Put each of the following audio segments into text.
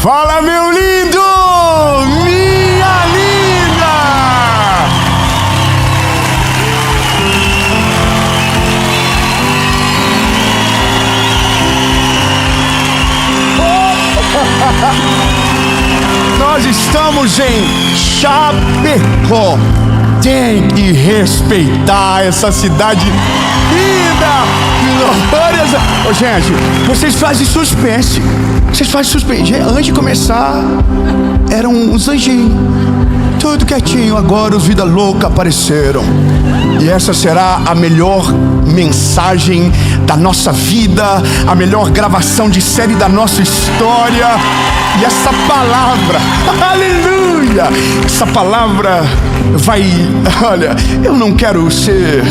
Fala, meu lindo! Minha linda! Nós estamos em Chapecó. Tem que respeitar essa cidade linda, gloriosa. Ô, gente, vocês fazem suspense. Antes de começar, eram uns anjinhos, tudo quietinho. Agora os vida louca apareceram. E essa será a melhor mensagem da nossa vida, a melhor gravação de série da nossa história. E essa palavra, aleluia, essa palavra vai, olha, eu não quero ser,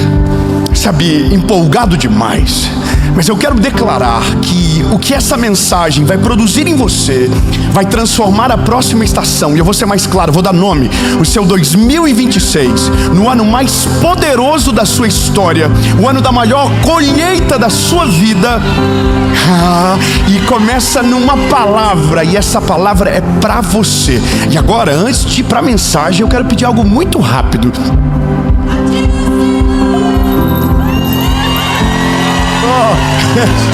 empolgado demais, mas eu quero declarar que o que essa mensagem vai produzir em você vai transformar a próxima estação. E eu vou ser mais claro, vou dar nome: o seu 2026, no ano mais poderoso da sua história, o ano da maior colheita da sua vida. E começa numa palavra, e essa palavra é para você. E agora, antes de ir para a mensagem, eu quero pedir algo muito rápido.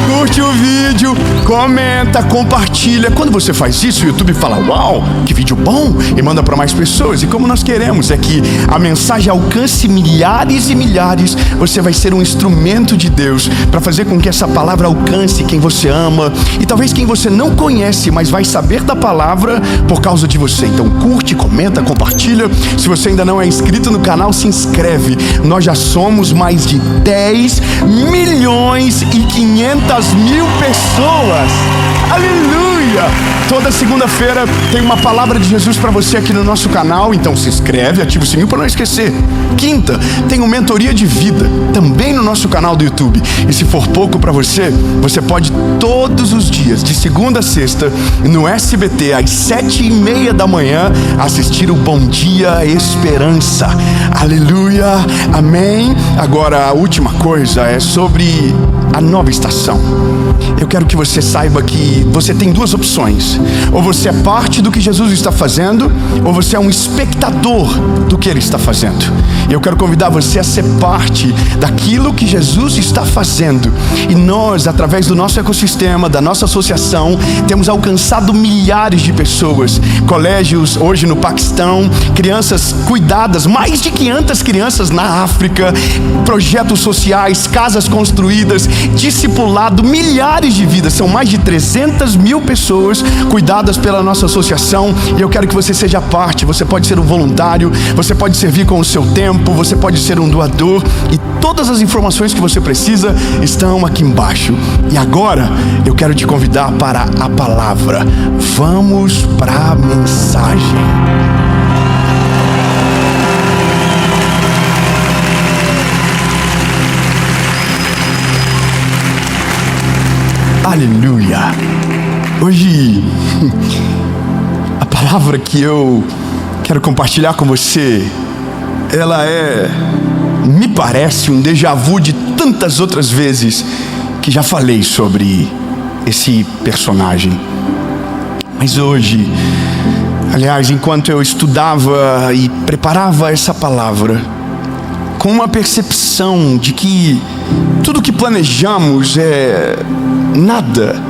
Curte o vídeo, comenta, compartilha. Quando você faz isso, o YouTube fala: uau, que vídeo bom, e manda para mais pessoas. E como nós queremos é que a mensagem alcance milhares e milhares, você vai ser um instrumento de Deus para fazer com que essa palavra alcance quem você ama e talvez quem você não conhece, mas vai saber da palavra por causa de você. Então curte, comenta, compartilha. Se você ainda não é inscrito no canal, se inscreve. Nós já somos mais de 10 milhões e 500 mil pessoas. Aleluia! Toda segunda-feira tem uma palavra de Jesus para você aqui no nosso canal, então se inscreve, ativa o sininho para não esquecer. Quinta, tem uma mentoria de vida também no nosso canal do YouTube. E se for pouco para você, você pode todos os dias, de segunda a sexta, no SBT, às 7:30 da manhã, assistir o Bom Dia Esperança. Aleluia! Amém! Agora, a última coisa é sobre a nova estação. Eu quero que você saiba que você tem duas opções: ou você é parte do que Jesus está fazendo, ou você é um espectador do que Ele está fazendo. E eu quero convidar você a ser parte daquilo que Jesus está fazendo. E nós, através do nosso ecossistema, da nossa associação, temos alcançado milhares de pessoas. Colégios hoje no Paquistão, crianças cuidadas, mais de 500 crianças na África, projetos sociais, casas construídas, discipulado, milhares de vidas. São mais de 300 mil pessoas cuidadas pela nossa associação. E eu quero que você seja parte. Você pode ser um voluntário, você pode servir com o seu tempo, você pode ser um doador. E todas as informações que você precisa estão aqui embaixo. E agora eu quero te convidar para a palavra. Vamos para a mensagem. Aleluia! Hoje, a palavra que eu quero compartilhar com você, ela me parece um déjà vu de tantas outras vezes que já falei sobre esse personagem. Mas hoje, aliás, enquanto eu estudava e preparava essa palavra, com uma percepção de que tudo que planejamos é nada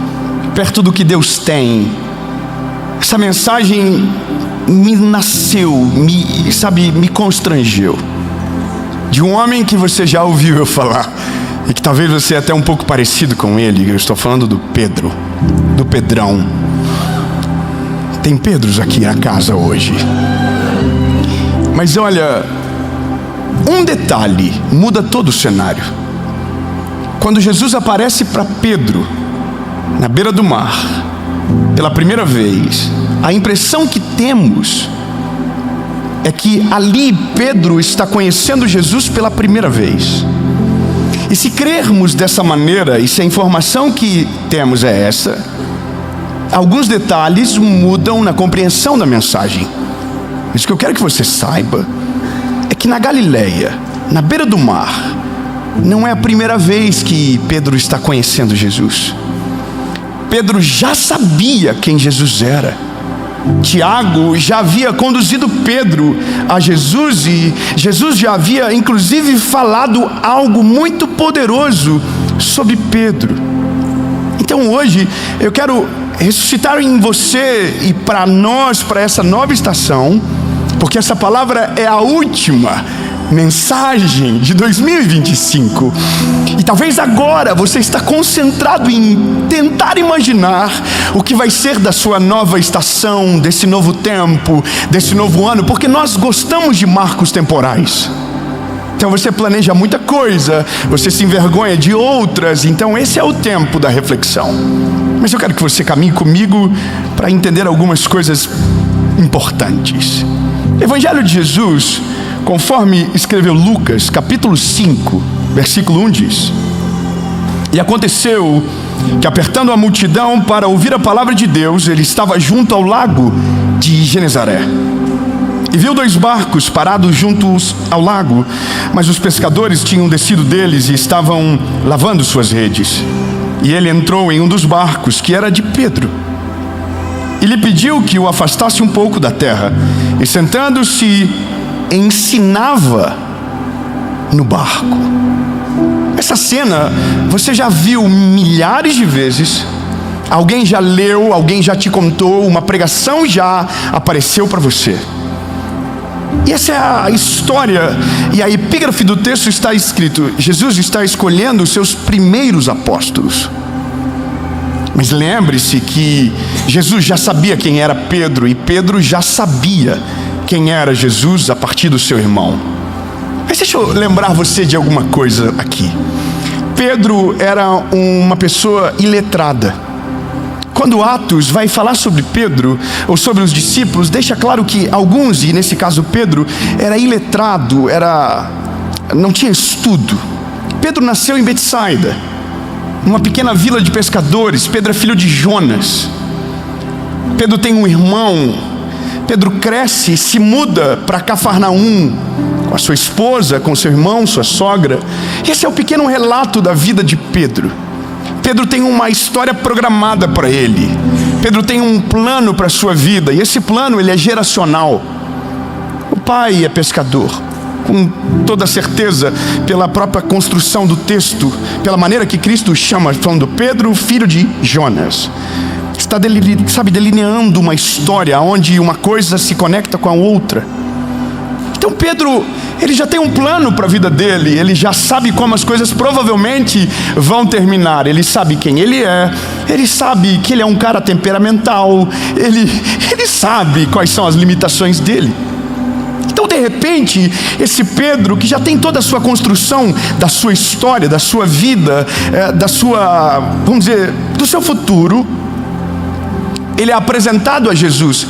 perto do que Deus tem, essa mensagem me nasceu, me constrangeu. De um homem que você já ouviu eu falar, e que talvez você é até um pouco parecido com ele. Eu estou falando do Pedro, do Pedrão. Tem Pedros aqui na casa hoje. Mas olha, um detalhe muda todo o cenário. Quando Jesus aparece para Pedro na beira do mar pela primeira vez, a impressão que temos é que ali Pedro está conhecendo Jesus pela primeira vez. E se crermos dessa maneira, e se a informação que temos é essa, alguns detalhes mudam na compreensão da mensagem. Isso que eu quero que você saiba é que na Galileia, na beira do mar, não é a primeira vez que Pedro está conhecendo Jesus. Pedro já sabia quem Jesus era. Tiago já havia conduzido Pedro a Jesus e Jesus já havia inclusive falado algo muito poderoso sobre Pedro. Então hoje eu quero ressuscitar em você e para nós, para essa nova estação, porque essa palavra é a última mensagem de 2025. E talvez agora você está concentrado em tentar imaginar o que vai ser da sua nova estação, desse novo tempo, desse novo ano, porque nós gostamos de marcos temporais. Então você planeja muita coisa, você se envergonha de outras, então esse é o tempo da reflexão. Mas eu quero que você caminhe comigo para entender algumas coisas importantes. Evangelho de Jesus, conforme escreveu Lucas, capítulo 5, versículo 1 diz: E aconteceu que, apertando a multidão para ouvir a palavra de Deus, ele estava junto ao lago de Genezaré. E viu 2 barcos parados juntos ao lago, mas os pescadores tinham descido deles e estavam lavando suas redes. E ele entrou em um dos barcos, que era de Pedro, e lhe pediu que o afastasse um pouco da terra. E sentando-se, ensinava no barco. Essa cena você já viu milhares de vezes. Alguém já leu, alguém já te contou, uma pregação já apareceu para você. E essa é a história, e a epígrafe do texto está escrito: Jesus está escolhendo os seus primeiros apóstolos. Mas lembre-se que Jesus já sabia quem era Pedro, e Pedro já sabia quem era Jesus a partir do seu irmão. Mas deixa eu lembrar você de alguma coisa aqui. Pedro era uma pessoa iletrada. Quando Atos vai falar sobre Pedro, ou sobre os discípulos, deixa claro que alguns, e nesse caso Pedro, era iletrado, não tinha estudo. Pedro nasceu em Betsaida, numa pequena vila de pescadores. Pedro é filho de Jonas. Pedro tem um irmão. Pedro cresce, se muda para Cafarnaum, com a sua esposa, com seu irmão, sua sogra. Esse é o pequeno relato da vida de Pedro. Pedro tem uma história programada para ele. Pedro tem um plano para a sua vida, e esse plano ele é geracional. O pai é pescador, com toda certeza, pela própria construção do texto, pela maneira que Cristo chama, falando Pedro, filho de Jonas. Está delineando uma história onde uma coisa se conecta com a outra. Então Pedro, ele já tem um plano para a vida dele. Ele já sabe como as coisas provavelmente vão terminar. Ele sabe quem ele é. Ele sabe que ele é um cara temperamental. Ele sabe quais são as limitações dele. Então, de repente, esse Pedro, que já tem toda a sua construção da sua história, da sua vida, vamos dizer, do seu futuro, ele é apresentado a Jesus.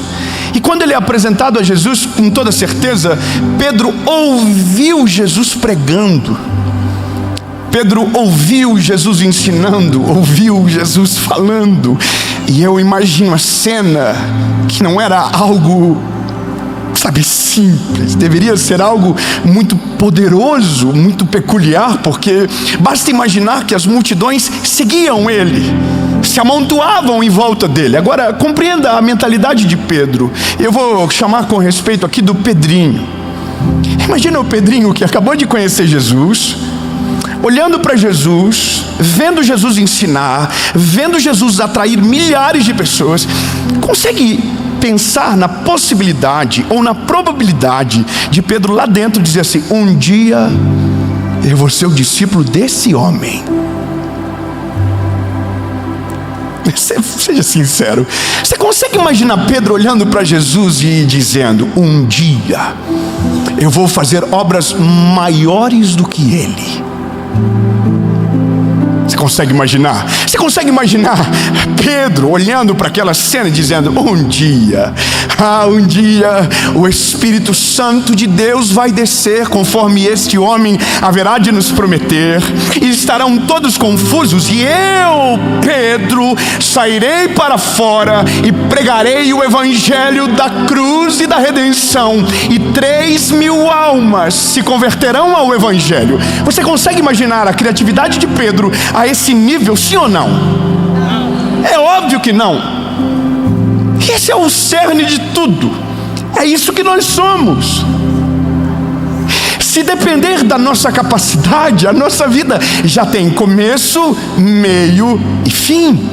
E quando ele é apresentado a Jesus, com toda certeza, Pedro ouviu Jesus pregando. Pedro ouviu Jesus ensinando, ouviu Jesus falando. E eu imagino a cena que não era algo, simples. Deveria ser algo muito poderoso, muito peculiar, porque basta imaginar que as multidões seguiam ele, se amontoavam em volta dele. Agora, compreenda a mentalidade de Pedro. Eu vou chamar com respeito aqui do Pedrinho. Imagina o Pedrinho que acabou de conhecer Jesus, olhando para Jesus, vendo Jesus ensinar, vendo Jesus atrair milhares de pessoas. Consegue pensar na possibilidade ou na probabilidade de Pedro lá dentro dizer assim: um dia eu vou ser o discípulo desse homem? Seja sincero. Você consegue imaginar Pedro olhando para Jesus e dizendo: um dia eu vou fazer obras maiores do que ele? Você consegue imaginar? Você consegue imaginar Pedro olhando para aquela cena e dizendo: um dia o Espírito Santo de Deus vai descer conforme este homem haverá de nos prometer, e estarão todos confusos, e eu, Pedro, sairei para fora e pregarei o evangelho da cruz e da redenção, e 3.000 almas se converterão ao evangelho. Você consegue imaginar a criatividade de Pedro a esse nível, sim ou não? É óbvio que não. Esse é o cerne de tudo. É isso que nós somos. Se depender da nossa capacidade, a nossa vida já tem começo, meio e fim.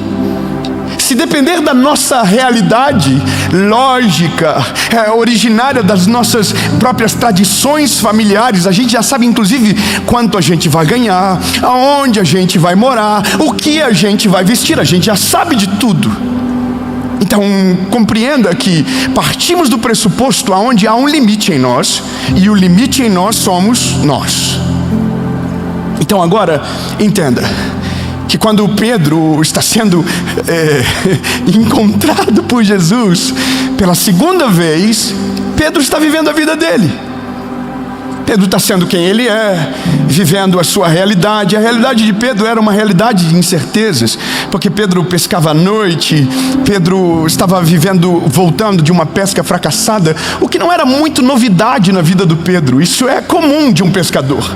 Se depender da nossa realidade lógica, originária das nossas próprias tradições familiares, a gente já sabe inclusive quanto a gente vai ganhar, aonde a gente vai morar, o que a gente vai vestir, a gente já sabe de tudo. Então compreenda que partimos do pressuposto aonde há um limite em nós, e o limite em nós somos nós. Então agora entenda que quando Pedro está sendo encontrado por Jesus pela segunda vez, Pedro está vivendo a vida dele. Pedro está sendo quem ele é, vivendo a sua realidade. A realidade de Pedro era uma realidade de incertezas, porque Pedro pescava à noite, Pedro estava voltando de uma pesca fracassada, o que não era muito novidade na vida do Pedro. Isso é comum de um pescador.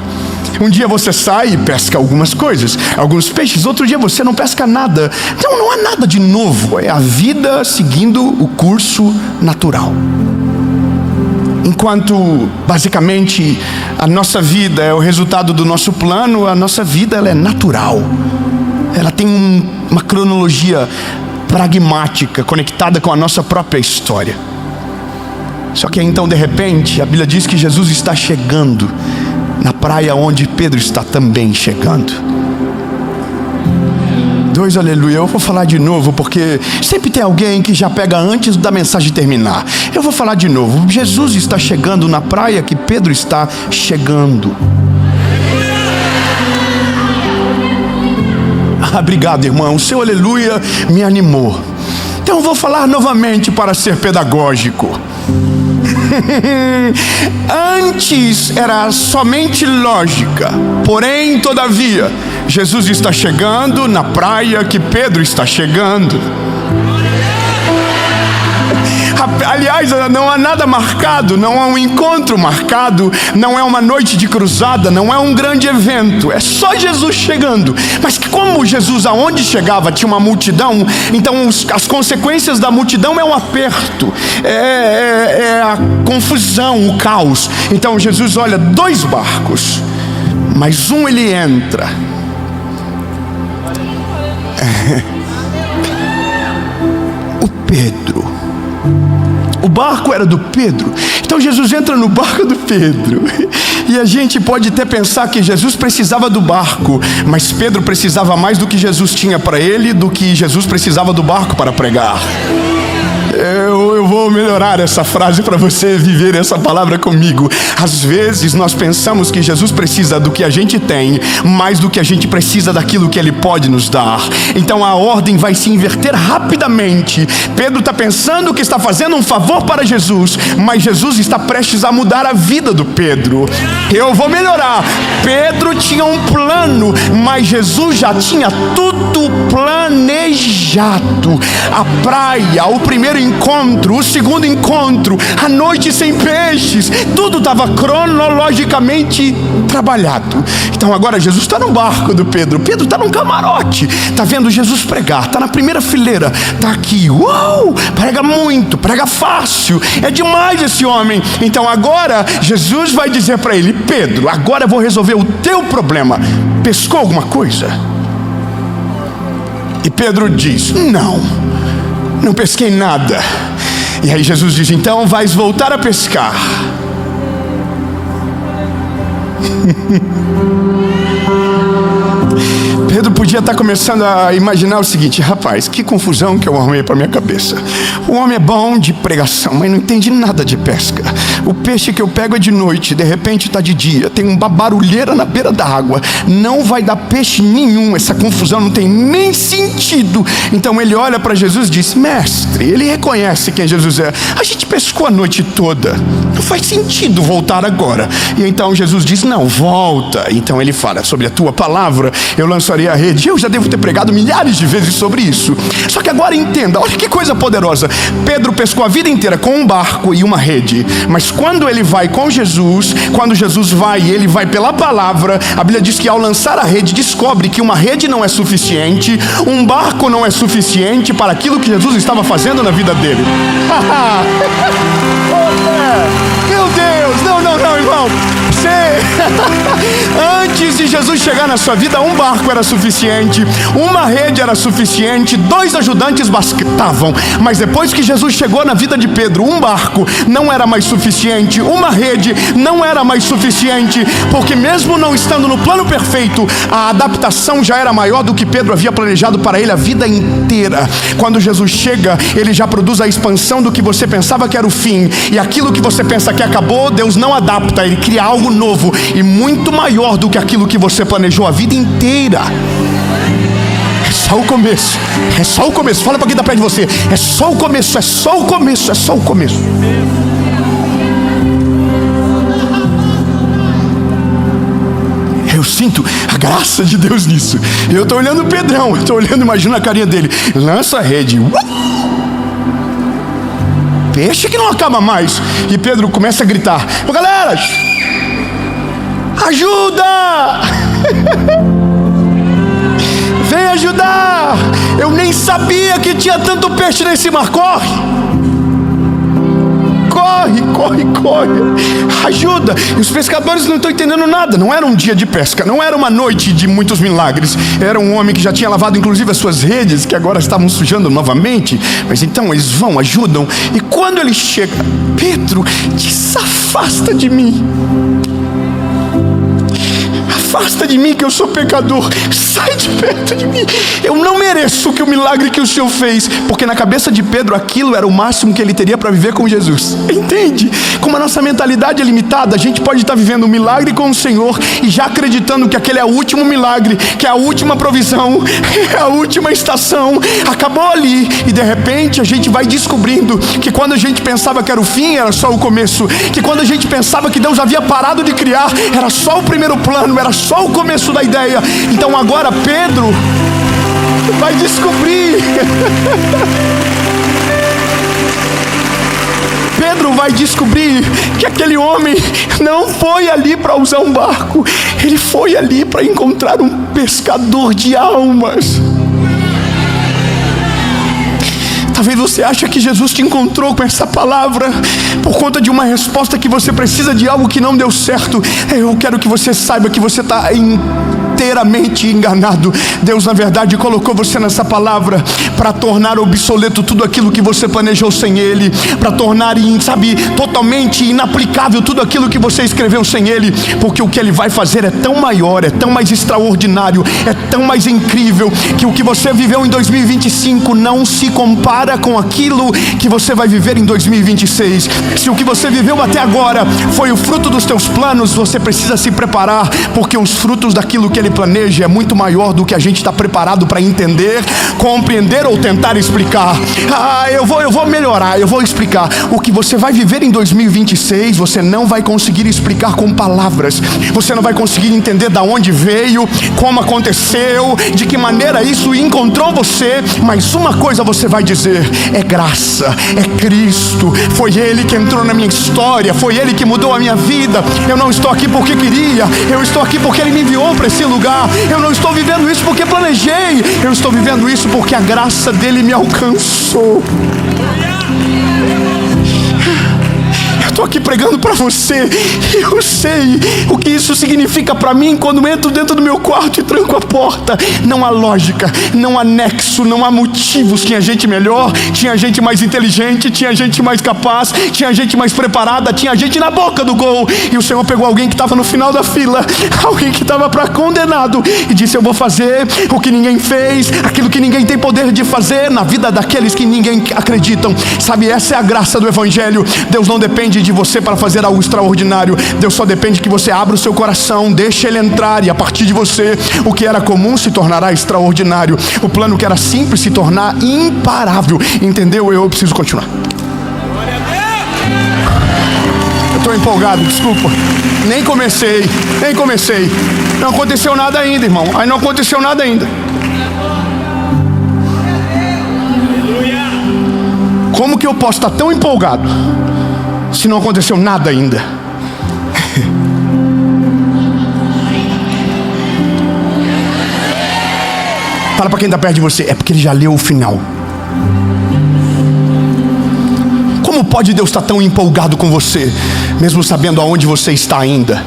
Um dia você sai e pesca algumas coisas, alguns peixes, outro dia você não pesca nada. Então não há nada de novo, é a vida seguindo o curso natural. Enquanto basicamente a nossa vida é o resultado do nosso plano, a nossa vida ela é natural. Ela tem uma cronologia pragmática, conectada com a nossa própria história. Só que então de repente a Bíblia diz que Jesus está chegando na praia onde Pedro está também chegando. Dois aleluia. Eu vou falar de novo, porque sempre tem alguém que já pega antes da mensagem terminar. Eu vou falar de novo. Jesus está chegando na praia que Pedro está chegando. Obrigado, irmão. O seu aleluia me animou. Então eu vou falar novamente para ser pedagógico. Antes era somente lógica, porém, todavia, Jesus está chegando na praia que Pedro está chegando. Aliás, não há nada marcado, não há um encontro marcado, não é uma noite de cruzada, não é um grande evento, é só Jesus chegando. Mas como Jesus aonde chegava tinha uma multidão, então as consequências da multidão é um aperto, é a confusão, o caos. Então Jesus olha 2 barcos, mas um ele entra. O Pedro. O barco era do Pedro. Então Jesus entra no barco do Pedro. E a gente pode até pensar que Jesus precisava do barco, mas Pedro precisava mais do que Jesus tinha para ele, do que Jesus precisava do barco para pregar. Eu vou melhorar essa frase para você viver essa palavra comigo. Às vezes nós pensamos que Jesus precisa do que a gente tem, mais do que a gente precisa daquilo que Ele pode nos dar. Então a ordem vai se inverter rapidamente. Pedro está pensando que está fazendo um favor para Jesus, mas Jesus está prestes a mudar a vida do Pedro. Eu vou melhorar. Pedro tinha um plano, mas Jesus já tinha tudo planejado. A praia, o primeiro encontro, o segundo encontro, a noite sem peixes, tudo estava cronologicamente trabalhado. Então agora Jesus está no barco do Pedro. Pedro está num camarote, está vendo Jesus pregar, está na primeira fileira, está aqui, uau, prega muito, prega fácil, é demais esse homem. Então agora Jesus vai dizer para ele: Pedro, agora eu vou resolver o teu problema. Pescou alguma coisa? E Pedro diz: não pesquei nada. E aí Jesus diz: então vais voltar a pescar. Pedro podia estar começando a imaginar o seguinte: rapaz, que confusão que eu arrumei para minha cabeça. O homem é bom de pregação, mas não entende nada de pesca. O peixe que eu pego é de noite, de repente está de dia, tem uma barulheira na beira da água, não vai dar peixe nenhum, essa confusão não tem nem sentido. Então ele olha para Jesus e diz: mestre, ele reconhece quem Jesus é. A gente pescou a noite toda, não faz sentido voltar agora. E então Jesus diz: não, volta. Então ele fala: sobre a tua palavra eu lançarei a rede. Eu já devo ter pregado milhares de vezes sobre isso. Só que agora entenda, olha que coisa poderosa. Pedro pescou a vida inteira com um barco e uma rede, mas quando ele vai com Jesus, quando Jesus vai e ele vai pela palavra, a Bíblia diz que ao lançar a rede, descobre que uma rede não é suficiente, um barco não é suficiente para aquilo que Jesus estava fazendo na vida dele. Meu Deus, não, irmão. Antes de Jesus chegar na sua vida, um barco era suficiente, uma rede era suficiente, 2 ajudantes bastavam. Mas depois que Jesus chegou na vida de Pedro, um barco não era mais suficiente, uma rede não era mais suficiente, porque mesmo não estando no plano perfeito, a adaptação já era maior do que Pedro havia planejado para ele a vida inteira. Quando Jesus chega, ele já produz a expansão do que você pensava que era o fim, e aquilo que você pensa que acabou, Deus não adapta, ele cria algo novo e muito maior do que aquilo que você planejou a vida inteira. É só o começo, é só o começo. Fala para quem está perto de você: é só o começo, é só o começo, é só o começo. Eu sinto a graça de Deus nisso. Eu estou olhando o Pedrão, eu estou olhando, imagina a carinha dele. Lança a rede. Peixe que não acaba mais. E Pedro começa a gritar: ô galera, ajuda! Vem ajudar! Eu nem sabia que tinha tanto peixe nesse mar. Corre! Corre! Ajuda! E os pescadores não estão entendendo nada. Não era um dia de pesca, não era uma noite de muitos milagres. Era um homem que já tinha lavado inclusive as suas redes, que agora estavam sujando novamente. Mas então eles vão, ajudam. E quando ele chega: Pedro, desafasta de mim. Afasta de mim que eu sou pecador. Sai de perto de mim. Eu não mereço que o milagre que o Senhor fez. Porque na cabeça de Pedro aquilo era o máximo que ele teria para viver com Jesus. Entende? Como a nossa mentalidade é limitada, a gente pode estar vivendo um milagre com o Senhor e já acreditando que aquele é o último milagre, que é a última provisão, é a última estação. Acabou ali. E de repente a gente vai descobrindo que quando a gente pensava que era o fim, era só o começo. Que quando a gente pensava que Deus havia parado de criar, era só o primeiro plano, era só o começo da ideia. Então agora Pedro vai descobrir. Pedro vai descobrir que aquele homem não foi ali para usar um barco, ele foi ali para encontrar um pescador de almas. Talvez você ache que Jesus te encontrou com essa palavra por conta de uma resposta que você precisa de algo que não deu certo. Eu quero que você saiba que você está inteiramente enganado. Deus na verdade colocou você nessa palavra para tornar obsoleto tudo aquilo que você planejou sem Ele, para tornar, totalmente inaplicável tudo aquilo que você escreveu sem Ele, porque o que Ele vai fazer é tão maior, é tão mais extraordinário, é tão mais incrível, que o que você viveu em 2025 não se compara com aquilo que você vai viver em 2026. Se o que você viveu até agora foi o fruto dos teus planos, você precisa se preparar, porque os frutos daquilo que Ele planeja é muito maior do que a gente está preparado para entender, compreender ou tentar explicar. Eu vou melhorar, eu vou explicar. O que você vai viver em 2026, você não vai conseguir explicar com palavras. Você não vai conseguir entender de onde veio, como aconteceu, de que maneira isso encontrou você. Mas uma coisa você vai dizer: é graça, é Cristo. Foi Ele que entrou na minha história, foi Ele que mudou a minha vida. Eu não estou aqui porque queria, eu estou aqui porque Ele me enviou para esse lugar. Eu não estou vivendo isso porque planejei, eu estou vivendo isso porque a graça dele me alcançou. Estou aqui pregando para você. Eu sei o que isso significa para mim quando entro dentro do meu quarto e tranco a porta. Não há lógica, não há nexo, não há motivos. Tinha gente melhor, tinha gente mais inteligente, tinha gente mais capaz, tinha gente mais preparada, tinha gente na boca do gol. E o Senhor pegou alguém que estava no final da fila, alguém que estava para condenado, e disse: eu vou fazer o que ninguém fez, aquilo que ninguém tem poder de fazer na vida daqueles que ninguém acreditam. Sabe, essa é a graça do Evangelho. Deus não depende de você para fazer algo extraordinário. Deus só depende que você abra o seu coração, deixe Ele entrar, e a partir de você, o que era comum se tornará extraordinário. O plano que era simples se tornar imparável. Entendeu? Eu preciso continuar. Eu estou empolgado, desculpa. Nem comecei. Não aconteceu nada ainda, irmão. Aí não aconteceu nada ainda. Como que eu posso estar tão empolgado se não aconteceu nada ainda? Fala para quem está perto de você, é porque ele já leu o final. Como pode Deus estar tão empolgado com você, mesmo sabendo aonde você está ainda?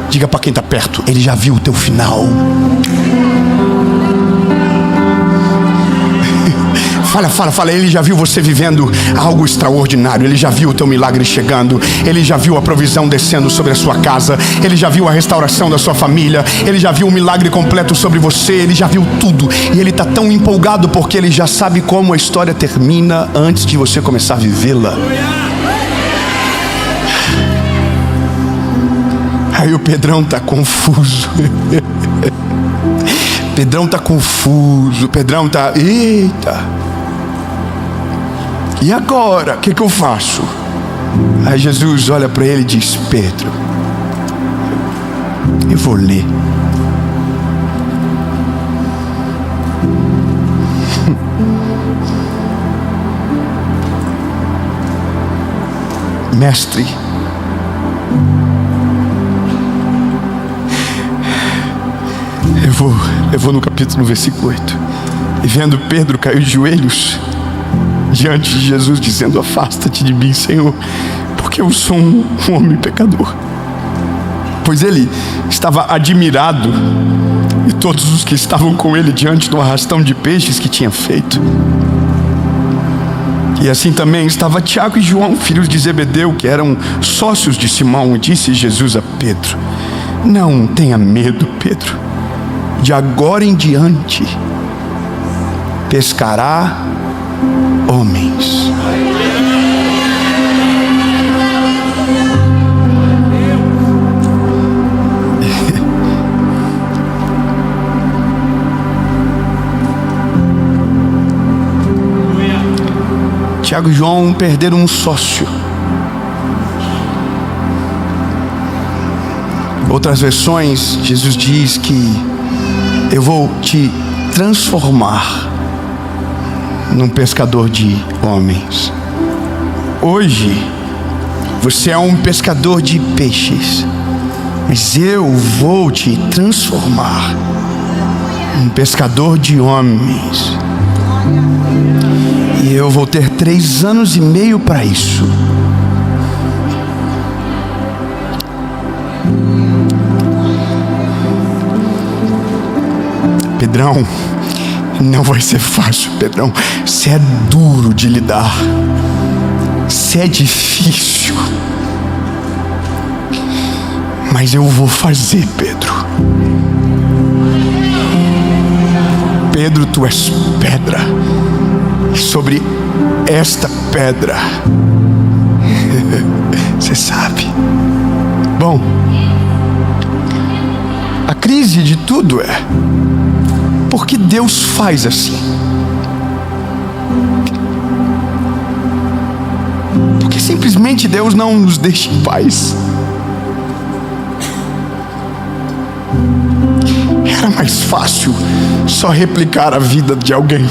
Diga para quem está perto, ele já viu o teu final. Fala, ele já viu você vivendo algo extraordinário. Ele já viu o teu milagre chegando. Ele já viu a provisão descendo sobre a sua casa. Ele já viu a restauração da sua família. Ele já viu o milagre completo sobre você. Ele já viu tudo. E ele está tão empolgado porque ele já sabe como a história termina antes de você começar a vivê-la. Aí o Pedrão está confuso. Pedrão está confuso. Pedrão está... Eita! E agora, o que eu faço? Aí Jesus olha para ele e diz: Pedro, eu vou ler. Mestre, eu vou no capítulo, no versículo 8. E vendo Pedro cair de joelhos diante de Jesus, dizendo: afasta-te de mim, Senhor, porque eu sou um homem pecador. Pois ele estava admirado, e todos os que estavam com ele, diante do arrastão de peixes que tinha feito. E assim também estava Tiago e João, filhos de Zebedeu, que eram sócios de Simão. E disse Jesus a Pedro: não tenha medo, Pedro, de agora em diante pescará homens. Tiago e João perderam um sócio. Outras versões, Jesus diz que eu vou te transformar num pescador de homens. Hoje você é um pescador de peixes, mas eu vou te transformar num pescador de homens. E eu vou ter 3 anos e meio para isso. Pedrão, não vai ser fácil, Pedrão. Você é duro de lidar. Você é difícil. Mas eu vou fazer, Pedro. Pedro, tu és pedra. E sobre esta pedra, você sabe. Bom, a crise de tudo é: por que Deus faz assim? Porque simplesmente Deus não nos deixa em paz. Era mais fácil só replicar a vida de alguém.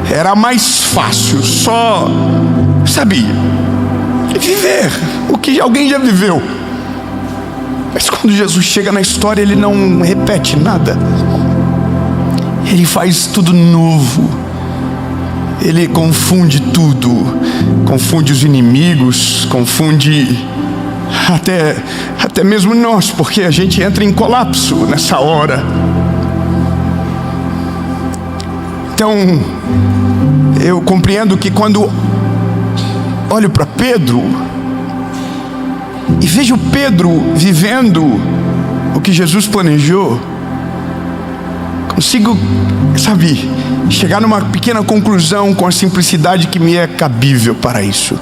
Era mais fácil só, sabe, viver o que alguém já viveu. Mas quando Jesus chega na história, ele não repete nada. Ele faz tudo novo. Ele confunde tudo. Confunde os inimigos, confunde até mesmo nós, porque a gente entra em colapso nessa hora. Então, eu compreendo que quando olho para Pedro e vejo Pedro vivendo o que Jesus planejou, consigo, sabe, chegar numa pequena conclusão com a simplicidade que me é cabível para isso.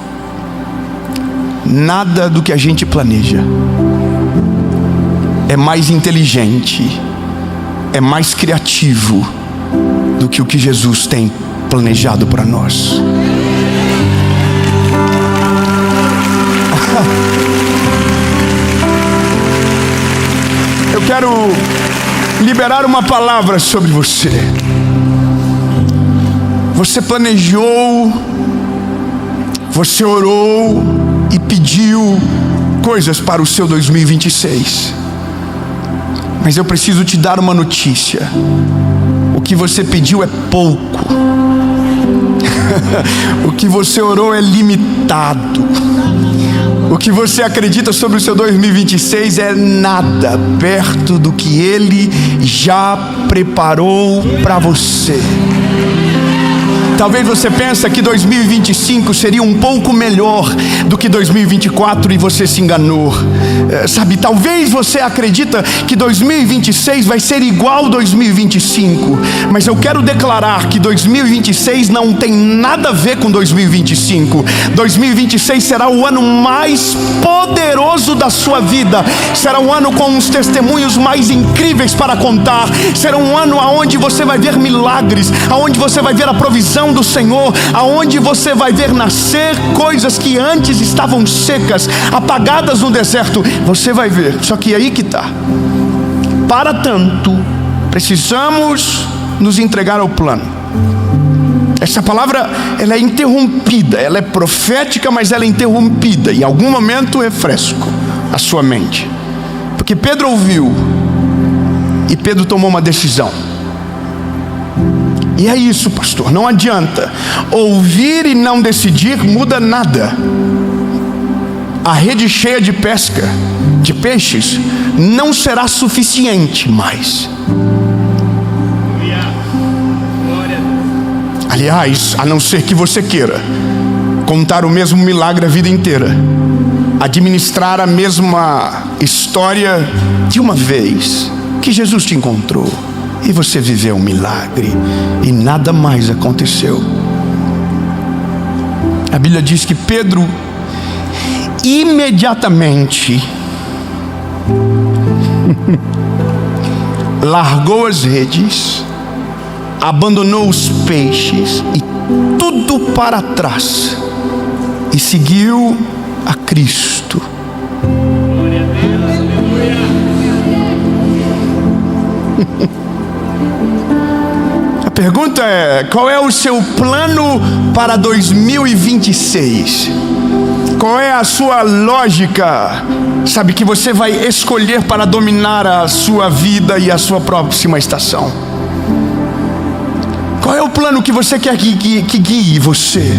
Nada do que a gente planeja é mais inteligente, é mais criativo do que o que Jesus tem planejado para nós. Eu quero liberar uma palavra sobre você. Você planejou Você orou e pediu coisas para o seu 2026. Mas eu preciso te dar uma notícia. O que você pediu é pouco. O que você orou é limitado. O que você acredita sobre o seu 2026 é nada perto do que Ele já preparou para você. Talvez você pense que 2025 seria um pouco melhor do que 2024 e você se enganou. Sabe, talvez você acredita que 2026 vai ser igual 2025, mas eu quero declarar que 2026 não tem nada a ver com 2025. 2026 será o ano mais poderoso da sua vida. Será um ano com os testemunhos mais incríveis para contar. Será um ano onde você vai ver milagres, onde você vai ver a provisão do Senhor, aonde você vai ver nascer coisas que antes estavam secas, apagadas no deserto. Você vai ver, só que aí que está. Para tanto, precisamos nos entregar ao plano. Essa palavra, ela é interrompida, ela é profética, mas ela é interrompida. Em algum momento refresco a sua mente, porque Pedro ouviu e Pedro tomou uma decisão. E é isso, pastor, não adianta. Ouvir e não decidir muda nada. A rede cheia de pesca, de peixes, não será suficiente mais. Aliás, a não ser que você queira contar o mesmo milagre a vida inteira, administrar a mesma história de uma vez que Jesus te encontrou e você viveu um milagre e nada mais aconteceu. A Bíblia diz que Pedro imediatamente largou as redes, abandonou os peixes e tudo para trás e seguiu a Cristo. Glória a Deus, aleluia. A pergunta é: qual é o seu plano para 2026? Qual é a sua lógica, sabe, que você vai escolher para dominar a sua vida e a sua próxima estação? Qual é o plano que você quer que guie você?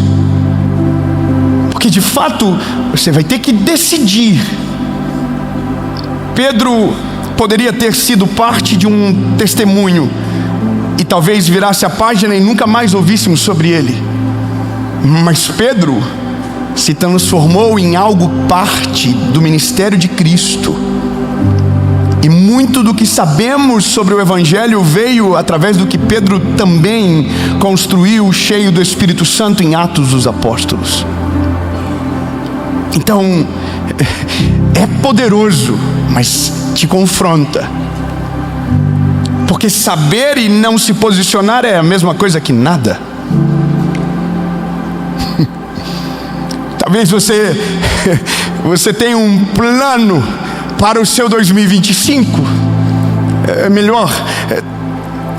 Porque de fato você vai ter que decidir. Pedro poderia ter sido parte de um testemunho e talvez virasse a página e nunca mais ouvíssemos sobre ele. Mas Pedro se transformou em algo parte do ministério de Cristo. E muito do que sabemos sobre o Evangelho veio através do que Pedro também construiu, cheio do Espírito Santo, em Atos dos Apóstolos. Então, é poderoso, mas te confronta. Porque saber e não se posicionar é a mesma coisa que nada. Talvez você tenha um plano para o seu 2025. Melhor,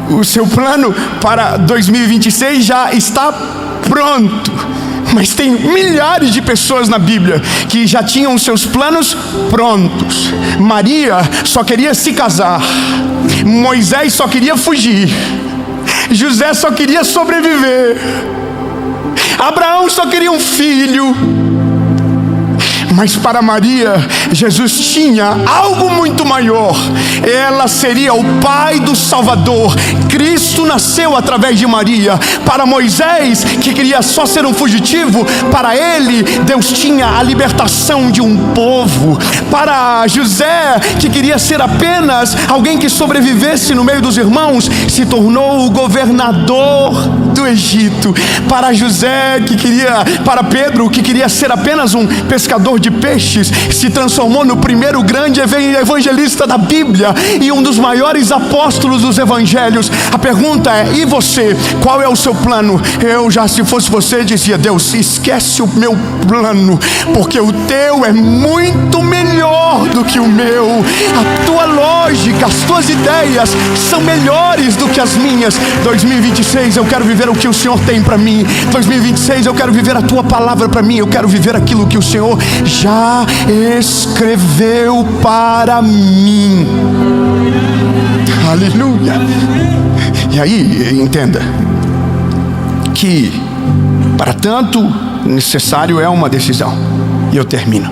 o seu plano para 2026 já está pronto. Mas tem milhares de pessoas na Bíblia que já tinham seus planos prontos. Maria só queria se casar. Moisés só queria fugir. José só queria sobreviver. Abraão só queria um filho. Mas para Maria, Jesus tinha algo muito maior. Ela seria o pai do Salvador. Cristo nasceu através de Maria. Para Moisés, que queria só ser um fugitivo, para ele, Deus tinha a libertação de um povo. Para José, que queria ser apenas alguém que sobrevivesse no meio dos irmãos, se tornou o governador do Egito. Para Pedro, que queria ser apenas um pescador de de peixes, se transformou no primeiro grande evangelista da Bíblia e um dos maiores apóstolos dos evangelhos. A pergunta é: e você? Qual é o seu plano? Eu já, se fosse você, dizia: Deus, esquece o meu plano, porque o teu é muito melhor do que o meu. A tua lógica, as tuas ideias são melhores do que as minhas. 2026 eu quero viver o que o Senhor tem para mim. 2026 eu quero viver a tua palavra para mim. Eu quero viver aquilo que o Senhor já escreveu para mim. Aleluia. E aí, entenda que para tanto necessário é uma decisão. E eu termino.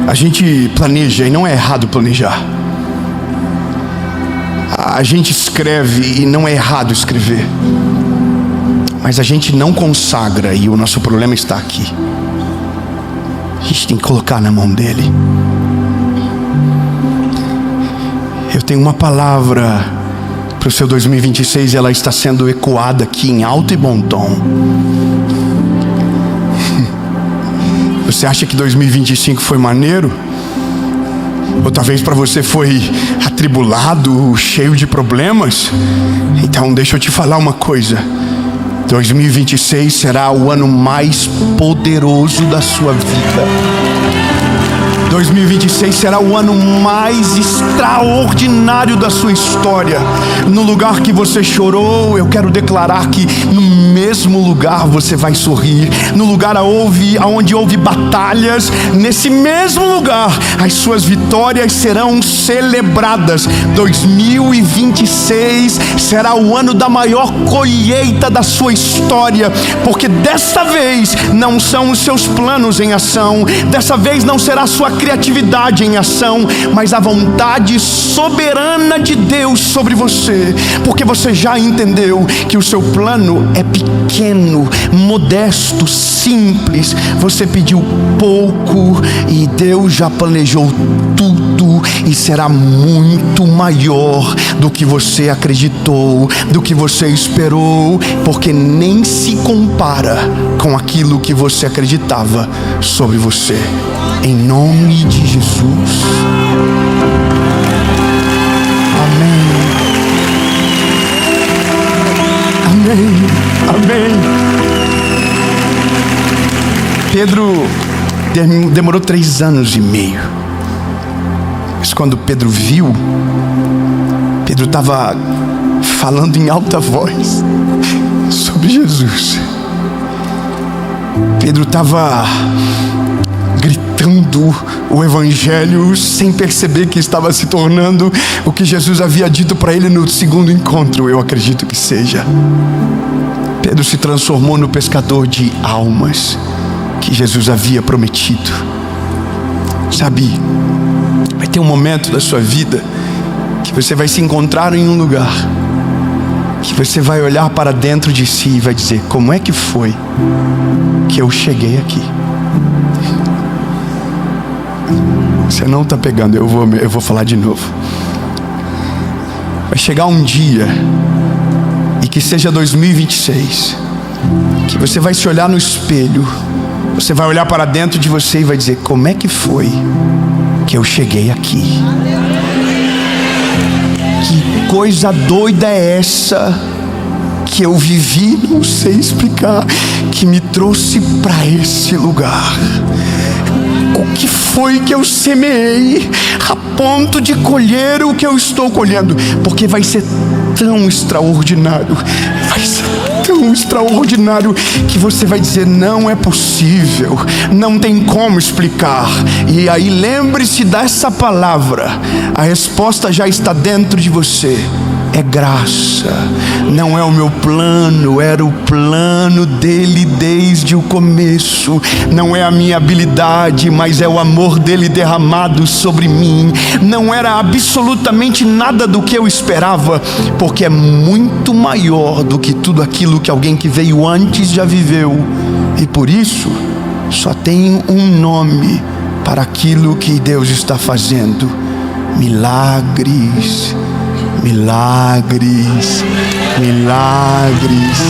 A gente planeja, e não é errado planejar. A gente escreve, e não é errado escrever. Mas a gente não consagra, e o nosso problema está aqui. A gente tem que colocar na mão dele. Eu tenho uma palavra para o seu 2026, ela está sendo ecoada aqui em alto e bom tom. Você acha que 2025 foi maneiro? Ou talvez para você foi atribulado, cheio de problemas? Então deixa eu te falar uma coisa: 2026 será o ano mais poderoso da sua vida. 2026 será o ano mais extraordinário da sua história. No lugar que você chorou, eu quero declarar que no mesmo lugar você vai sorrir. No lugar onde houve batalhas, nesse mesmo lugar as suas vitórias serão celebradas. 2026 será o ano da maior colheita da sua história, porque dessa vez não são os seus planos em ação, dessa vez não será a sua criatividade em ação, mas a vontade soberana de Deus sobre você, porque você já entendeu que o seu plano é pequeno, modesto, simples. Você pediu pouco e Deus já planejou tudo, e será muito maior do que você acreditou, do que você esperou, porque nem se compara com aquilo que você acreditava sobre você. Em nome de Jesus. Amém. Amém. Amém. Pedro demorou 3 anos e meio. Mas quando Pedro viu, Pedro estava falando em alta voz sobre Jesus. Pedro estava gritando o evangelho sem perceber que estava se tornando o que Jesus havia dito para ele no segundo encontro. Eu acredito que seja. Pedro se transformou no pescador de almas que Jesus havia prometido. Sabe, vai ter um momento da sua vida que você vai se encontrar em um lugar que você vai olhar para dentro de si e vai dizer: como é que foi que eu cheguei aqui? Você não está pegando, eu vou falar de novo. Vai chegar um dia, e que seja 2026, que você vai se olhar no espelho, você vai olhar para dentro de você e vai dizer: como é que foi que eu cheguei aqui? Que coisa doida é essa que eu vivi, não sei explicar, que me trouxe para esse lugar? O que foi que eu semeei a ponto de colher o que eu estou colhendo? Porque vai ser tão extraordinário, vai ser tão extraordinário que você vai dizer: não é possível, não tem como explicar. E aí lembre-se dessa palavra, a resposta já está dentro de você. É graça. Não é o meu plano, era o plano dele desde o começo. Não é a minha habilidade, mas é o amor dele derramado sobre mim. Não era absolutamente nada do que eu esperava, porque é muito maior do que tudo aquilo que alguém que veio antes já viveu. E por isso só tem um nome para aquilo que Deus está fazendo: milagres. milagres, milagres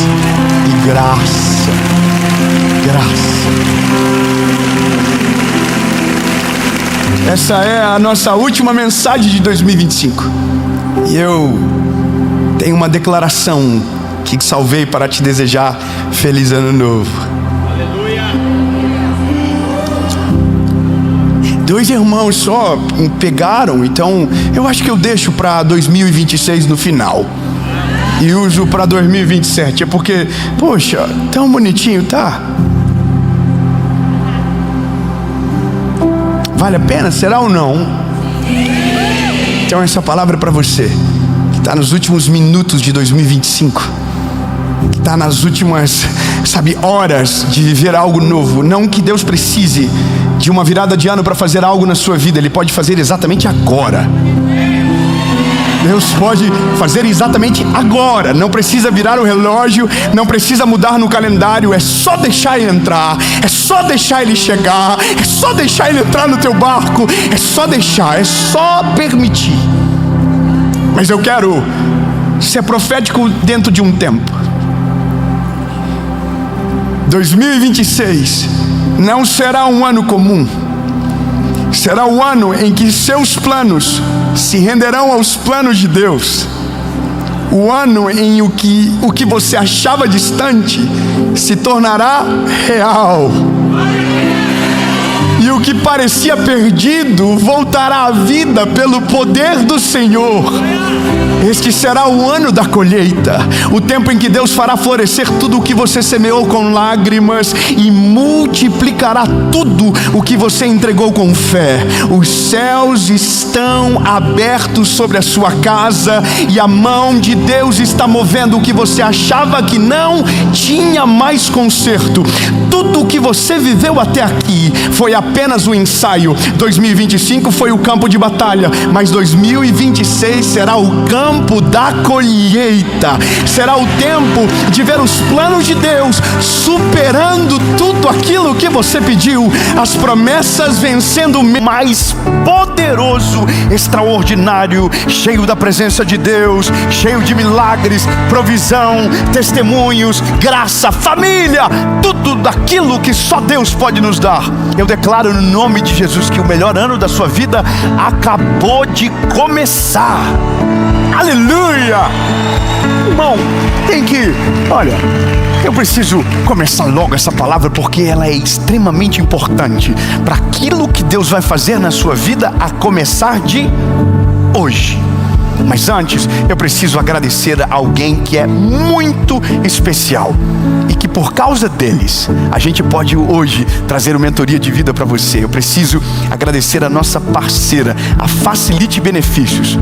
e graça, graça. Essa é a nossa última mensagem de 2025. E eu tenho uma declaração que salvei para te desejar feliz ano novo. Aleluia. 2 irmãos só pegaram, então eu acho que eu deixo para 2026 no final e uso para 2027. É porque, poxa, tão bonitinho, tá? Vale a pena? Será ou não? Então essa palavra é para você que está nos últimos minutos de 2025, que está nas últimas, horas de viver algo novo. Não que Deus precise de uma virada de ano para fazer algo na sua vida. Ele pode fazer exatamente agora. Deus pode fazer exatamente agora. Não precisa virar o relógio, não precisa mudar no calendário. É só deixar ele entrar, é só deixar ele chegar, é só deixar ele entrar no teu barco, é só deixar, é só permitir. Mas eu quero ser profético dentro de um tempo. 2026 não será um ano comum. Será o ano em que seus planos se renderão aos planos de Deus. O ano em o que você achava distante se tornará real. E o que parecia perdido voltará à vida pelo poder do Senhor. Este será o ano da colheita, o tempo em que Deus fará florescer tudo o que você semeou com lágrimas e multiplicará tudo o que você entregou com fé. Os céus estão abertos sobre a sua casa e a mão de Deus está movendo o que você achava que não tinha mais conserto. Tudo o que você viveu até aqui foi apenas um ensaio. 2025 foi o campo de batalha, mas 2026 será o campo da colheita. Será o tempo de ver os planos de Deus superando tudo aquilo que você pediu, as promessas vencendo, mais poderoso, extraordinário, cheio da presença de Deus, cheio de milagres, provisão, testemunhos, graça, família, tudo daquilo que só Deus pode nos dar. Eu declaro no nome de Jesus que o melhor ano da sua vida acabou de começar. Aleluia! Irmão, eu preciso começar logo essa palavra porque ela é extremamente importante para aquilo que Deus vai fazer na sua vida a começar de hoje. Mas antes, eu preciso agradecer a alguém que é muito especial e que por causa deles, a gente pode hoje trazer uma mentoria de vida para você. Eu preciso agradecer a nossa parceira, a Facilite Benefícios.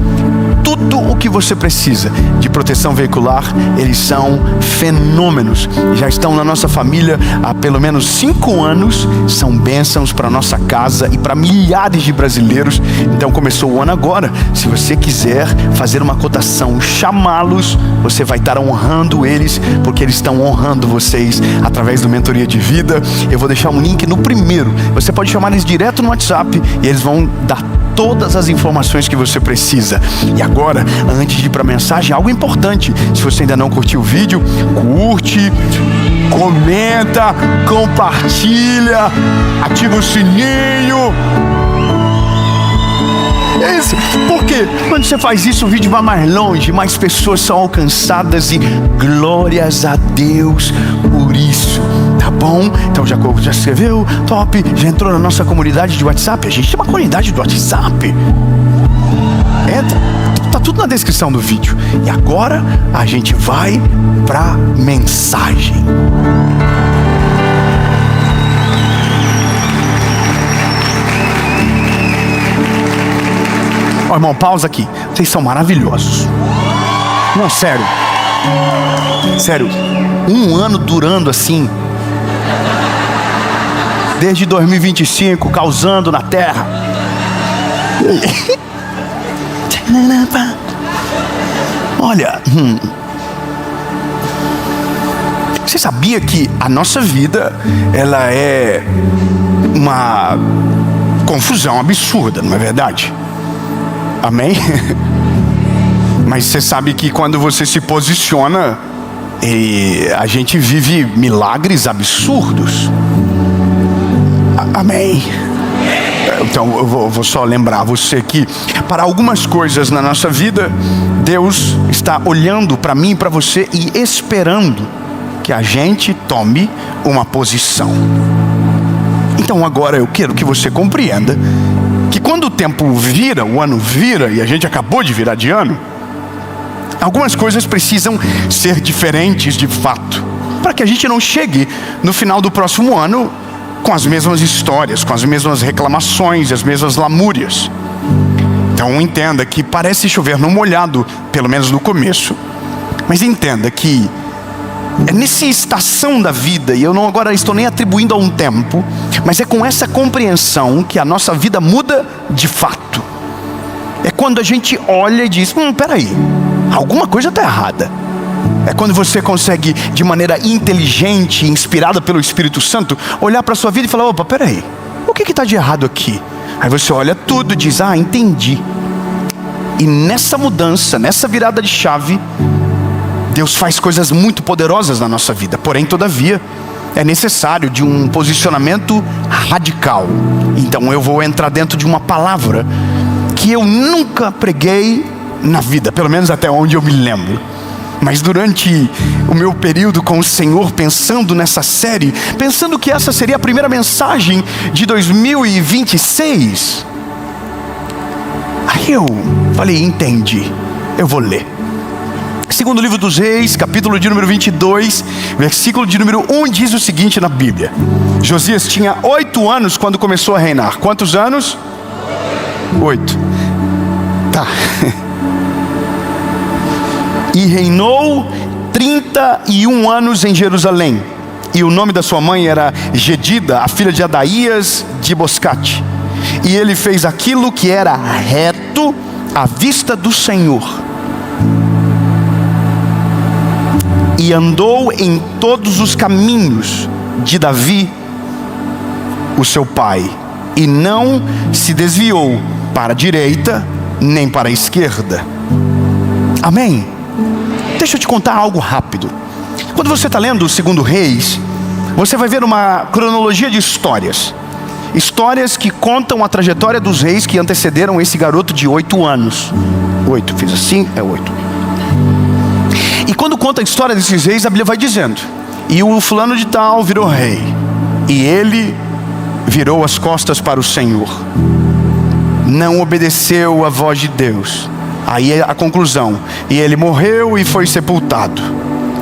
Tudo o que você precisa de proteção veicular, eles são fenômenos. Já estão na nossa família há pelo menos 5 anos. São bênçãos para nossa casa e para milhares de brasileiros. Então começou o ano agora. Se você quiser fazer uma cotação, chamá-los, você vai estar honrando eles, porque eles estão honrando vocês através do Mentoria de Vida. Eu vou deixar um link no primeiro. Você pode chamar eles direto no WhatsApp e eles vão dar todas as informações que você precisa. E agora, antes de ir para a mensagem, algo importante. Se você ainda não curtiu o vídeo, curte, comenta, compartilha, ativa o sininho. É isso, porque quando você faz isso, o vídeo vai mais longe, mais pessoas são alcançadas e glórias a Deus por isso, tá bom? Então já escreveu, top, já entrou na nossa comunidade de WhatsApp. A gente tem uma comunidade do WhatsApp. Entra, tá tudo na descrição do vídeo. E agora a gente vai pra mensagem. Ó, irmão, pausa aqui. Vocês são maravilhosos. Não, sério. Sério. Um ano durando assim. Desde 2025, causando na terra. Olha. Você sabia que a nossa vida, ela é uma confusão absurda, não é verdade? Amém? Mas você sabe que quando você se posiciona, a gente vive milagres absurdos. Amém. Então eu vou só lembrar você que para algumas coisas na nossa vida, Deus está olhando para mim e para você e esperando que a gente tome uma posição. Então agora eu quero que você compreenda que quando o tempo vira, o ano vira, e a gente acabou de virar de ano, algumas coisas precisam ser diferentes de fato, para que a gente não chegue no final do próximo ano com as mesmas histórias, com as mesmas reclamações, as mesmas lamúrias. Então entenda que parece chover no molhado, pelo menos no começo, mas entenda que é nessa estação da vida, e eu não agora estou nem atribuindo a um tempo, mas é com essa compreensão que a nossa vida muda de fato. É quando a gente olha e diz, peraí, alguma coisa está errada. É quando você consegue, de maneira inteligente, inspirada pelo Espírito Santo, olhar para a sua vida e falar, opa, peraí, o que está de errado aqui? Aí você olha tudo e diz, entendi. E nessa mudança, nessa virada de chave, Deus faz coisas muito poderosas na nossa vida. Porém, todavia, é necessário de um posicionamento radical. Então eu vou entrar dentro de uma palavra que eu nunca preguei na vida, pelo menos até onde eu me lembro. Mas durante o meu período com o Senhor, pensando nessa série, pensando que essa seria a primeira mensagem de 2026, aí eu falei, entendi, eu vou ler. Segundo livro dos Reis, capítulo de número 22, versículo de número 1, diz o seguinte na Bíblia: Josias tinha 8 anos quando começou a reinar. Quantos anos? 8. Tá. E reinou 31 anos em Jerusalém. E o nome da sua mãe era Gedida, a filha de Adaías de Boscate. E ele fez aquilo que era reto à vista do Senhor. E andou em todos os caminhos de Davi, o seu pai. E não se desviou para a direita, nem para a esquerda. Amém? Deixa eu te contar algo rápido. Quando você está lendo o segundo Reis, você vai ver uma cronologia de histórias. Histórias que contam a trajetória dos reis que antecederam esse garoto de 8 anos. 8, fiz assim, 8. E quando conta a história desses reis, a Bíblia vai dizendo: e o fulano de tal virou rei, e ele virou as costas para o Senhor, não obedeceu à voz de Deus. Aí é a conclusão: e ele morreu e foi sepultado.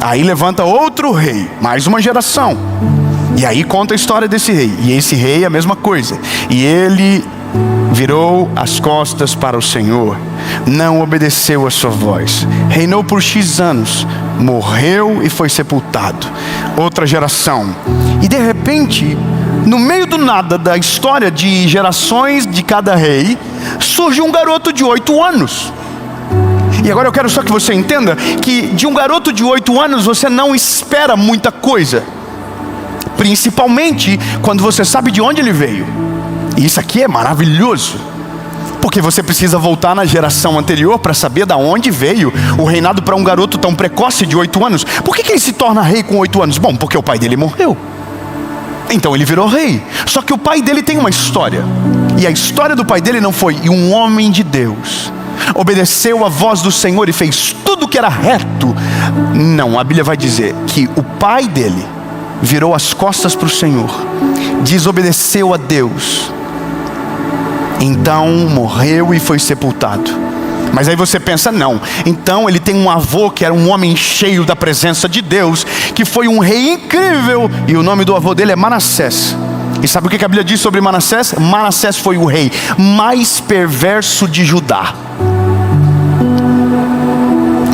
Aí levanta outro rei, mais uma geração, e aí conta a história desse rei. E esse rei é a mesma coisa, e ele virou as costas para o Senhor, não obedeceu a sua voz, reinou por X anos, morreu e foi sepultado. Outra geração, e de repente, no meio do nada da história de gerações de cada rei, surge um garoto de 8 anos. E agora eu quero só que você entenda que de um garoto de 8 anos você não espera muita coisa, principalmente quando você sabe de onde ele veio. E isso aqui é maravilhoso, porque você precisa voltar na geração anterior para saber de onde veio o reinado para um garoto tão precoce de 8 anos. Por que ele se torna rei com 8 anos? Bom, porque o pai dele morreu, então ele virou rei. Só que o pai dele tem uma história, e a história do pai dele não foi um homem de Deus, obedeceu a voz do Senhor e fez tudo que era reto. Não, a Bíblia vai dizer que o pai dele virou as costas para o Senhor, desobedeceu a Deus, então morreu e foi sepultado. Mas aí você pensa, não, então ele tem um avô que era um homem cheio da presença de Deus, que foi um rei incrível, e o nome do avô dele é Manassés. E sabe o que a Bíblia diz sobre Manassés? Manassés foi o rei mais perverso de Judá.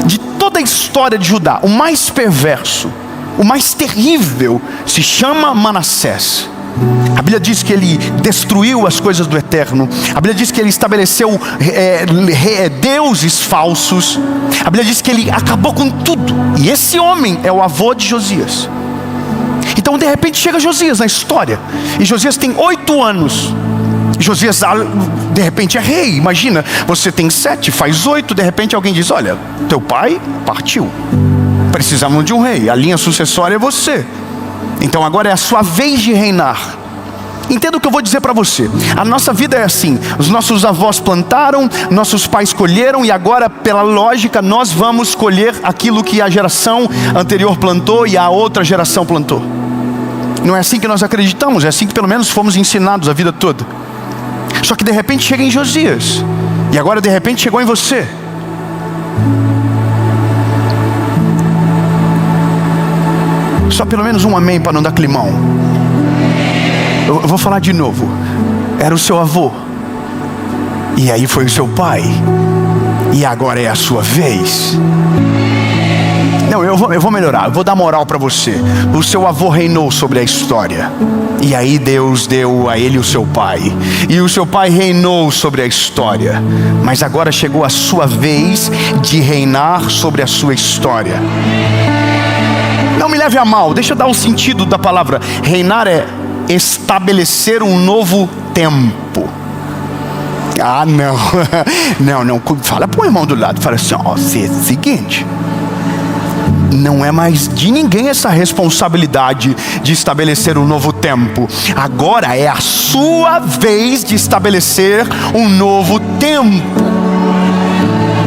De toda a história de Judá, o mais perverso, o mais terrível, se chama Manassés. A Bíblia diz que ele destruiu as coisas do eterno. A Bíblia diz que ele estabeleceu deuses falsos. A Bíblia diz que ele acabou com tudo. E esse homem é o avô de Josias. Então de repente chega Josias na história, e Josias tem 8 anos. Josias, de repente, é rei. Imagina, você tem 7, faz 8. De repente alguém diz, olha, teu pai partiu, precisamos de um rei, a linha sucessória é você. Então agora é a sua vez de reinar. Entenda o que eu vou dizer para você. A nossa vida é assim. Os nossos avós plantaram, nossos pais colheram, e agora, pela lógica, nós vamos colher aquilo que a geração anterior plantou e a outra geração plantou. Não é assim que nós acreditamos, é assim que pelo menos fomos ensinados a vida toda. Só que de repente chega em Josias, e agora de repente chegou em você. Só pelo menos um amém para não dar climão. Eu vou falar de novo. Era o seu avô, e aí foi o seu pai, e agora é a sua vez. Não, eu vou melhorar, eu vou dar moral para você. O seu avô reinou sobre a história, e aí Deus deu a ele o seu pai, e o seu pai reinou sobre a história. Mas agora chegou a sua vez de reinar sobre a sua história. Não me leve a mal, deixa eu dar o sentido da palavra. Reinar é estabelecer um novo tempo. Ah, não. Não. Fala para o irmão do lado. Fala assim, ó, seguinte. Não é mais de ninguém essa responsabilidade de estabelecer um novo tempo. Agora é a sua vez de estabelecer um novo tempo.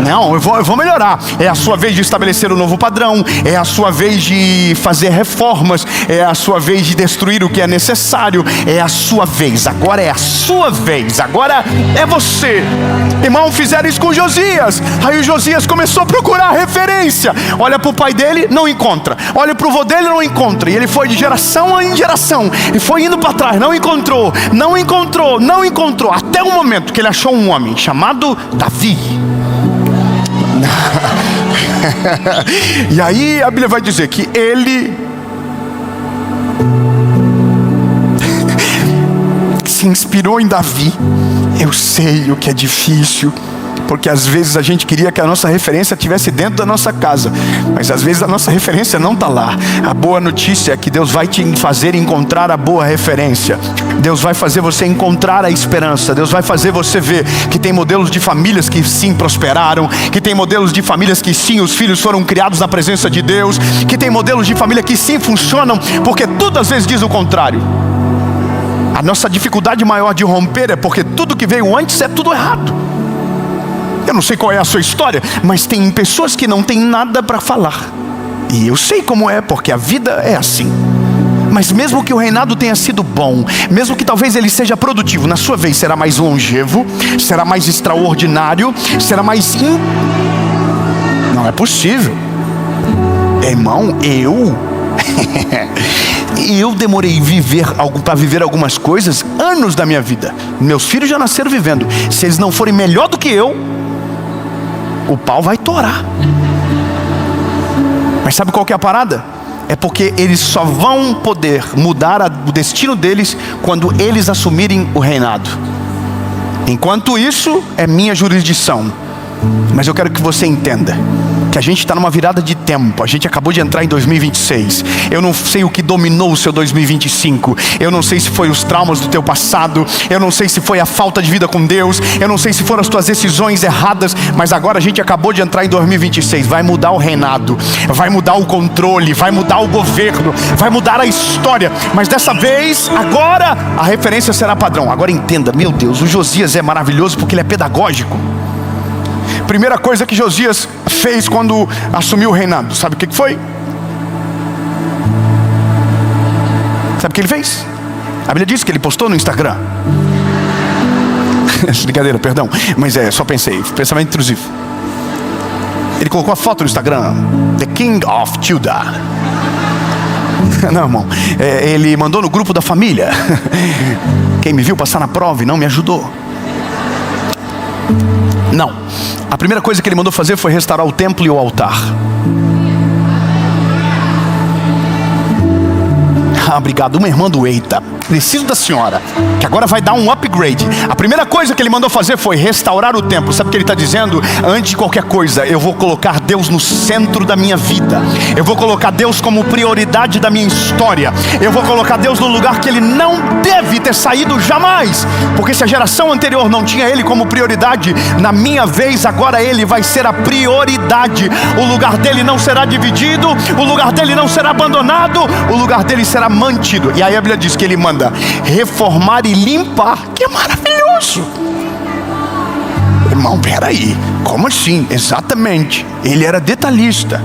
Não, eu vou melhorar. É a sua vez de estabelecer um novo padrão. É a sua vez de fazer reformas. É a sua vez de destruir o que é necessário. É a sua vez, agora é a sua vez. Agora é você. Irmão, fizeram isso com Josias. Aí o Josias começou a procurar referência. Olha para o pai dele, não encontra. Olha para o avô dele, não encontra. E ele foi de geração em geração, e foi indo para trás, não encontrou. Até o momento que ele achou um homem chamado Davi. E aí a Bíblia vai dizer que ele se inspirou em Davi. Eu sei o que é difícil, porque às vezes a gente queria que a nossa referência estivesse dentro da nossa casa, mas às vezes a nossa referência não está lá. A boa notícia é que Deus vai te fazer encontrar a boa referência. Deus vai fazer você encontrar a esperança. Deus vai fazer você ver que tem modelos de famílias que sim prosperaram, que tem modelos de famílias que sim, os filhos foram criados na presença de Deus, que tem modelos de família que sim funcionam, porque tudo às vezes diz o contrário. A nossa dificuldade maior de romper é porque tudo que veio antes é tudo errado. Eu não sei qual é a sua história, mas tem pessoas que não têm nada para falar. E eu sei como é, porque a vida é assim. Mas mesmo que o reinado tenha sido bom, mesmo que talvez ele seja produtivo, na sua vez será mais longevo, será mais extraordinário, será mais... Não é possível. Irmão, eu demorei para viver algumas coisas, anos da minha vida. Meus filhos já nasceram vivendo. Se eles não forem melhor do que eu, o pau vai torar. Mas sabe qual que é a parada? É porque eles só vão poder mudar o destino deles quando eles assumirem o reinado. Enquanto isso, é minha jurisdição. Mas eu quero que você entenda que a gente está numa virada de tempo. A gente acabou de entrar em 2026. Eu não sei o que dominou o seu 2025. Eu não sei se foi os traumas do teu passado. Eu não sei se foi a falta de vida com Deus. Eu não sei se foram as tuas decisões erradas. Mas agora a gente acabou de entrar em 2026. Vai mudar o reinado, vai mudar o controle, vai mudar o governo, vai mudar a história. Mas dessa vez, agora, a referência será padrão. Agora entenda, meu Deus, o Josias é maravilhoso porque ele é pedagógico. Primeira coisa que Josias fez quando assumiu o reinado, sabe o que foi? Sabe o que ele fez? A Bíblia diz que ele postou no Instagram. Brincadeira, perdão, mas só pensei, pensamento intrusivo. Ele colocou a foto no Instagram, The King of Judah. Não, irmão, ele mandou no grupo da família. Quem me viu passar na prova e não me ajudou. Não, a primeira coisa que ele mandou fazer foi restaurar o templo e o altar. Obrigado, uma irmã do Eita. Preciso da senhora, que agora vai dar um upgrade. A primeira coisa que ele mandou fazer foi restaurar o templo. Sabe o que ele está dizendo? Antes de qualquer coisa, eu vou colocar Deus no centro da minha vida. Eu vou colocar Deus como prioridade da minha história. Eu vou colocar Deus no lugar que Ele não deve ter saído jamais. Porque se a geração anterior não tinha Ele como prioridade, na minha vez agora Ele vai ser a prioridade. O lugar dele não será dividido, o lugar dele não será abandonado, o lugar dele será mantido. E aí a Bíblia diz que Ele manda reformar e limpar, que é maravilhoso. Irmão, peraí, como assim? Exatamente, ele era detalhista.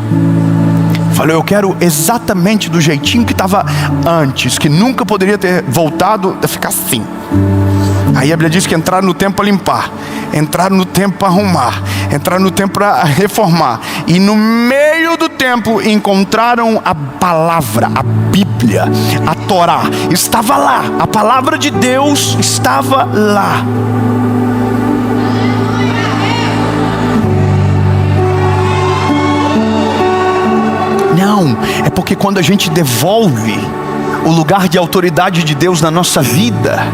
Falou, eu quero exatamente do jeitinho que estava antes, que nunca poderia ter voltado a ficar assim. Aí a Bíblia diz que entraram no templo para limpar, entraram no templo para arrumar, entraram no templo para reformar. E no meio do templo encontraram a palavra, a Bíblia, a Torá. Estava lá, a palavra de Deus estava lá. Não, é porque quando a gente devolve o lugar de autoridade de Deus na nossa vida,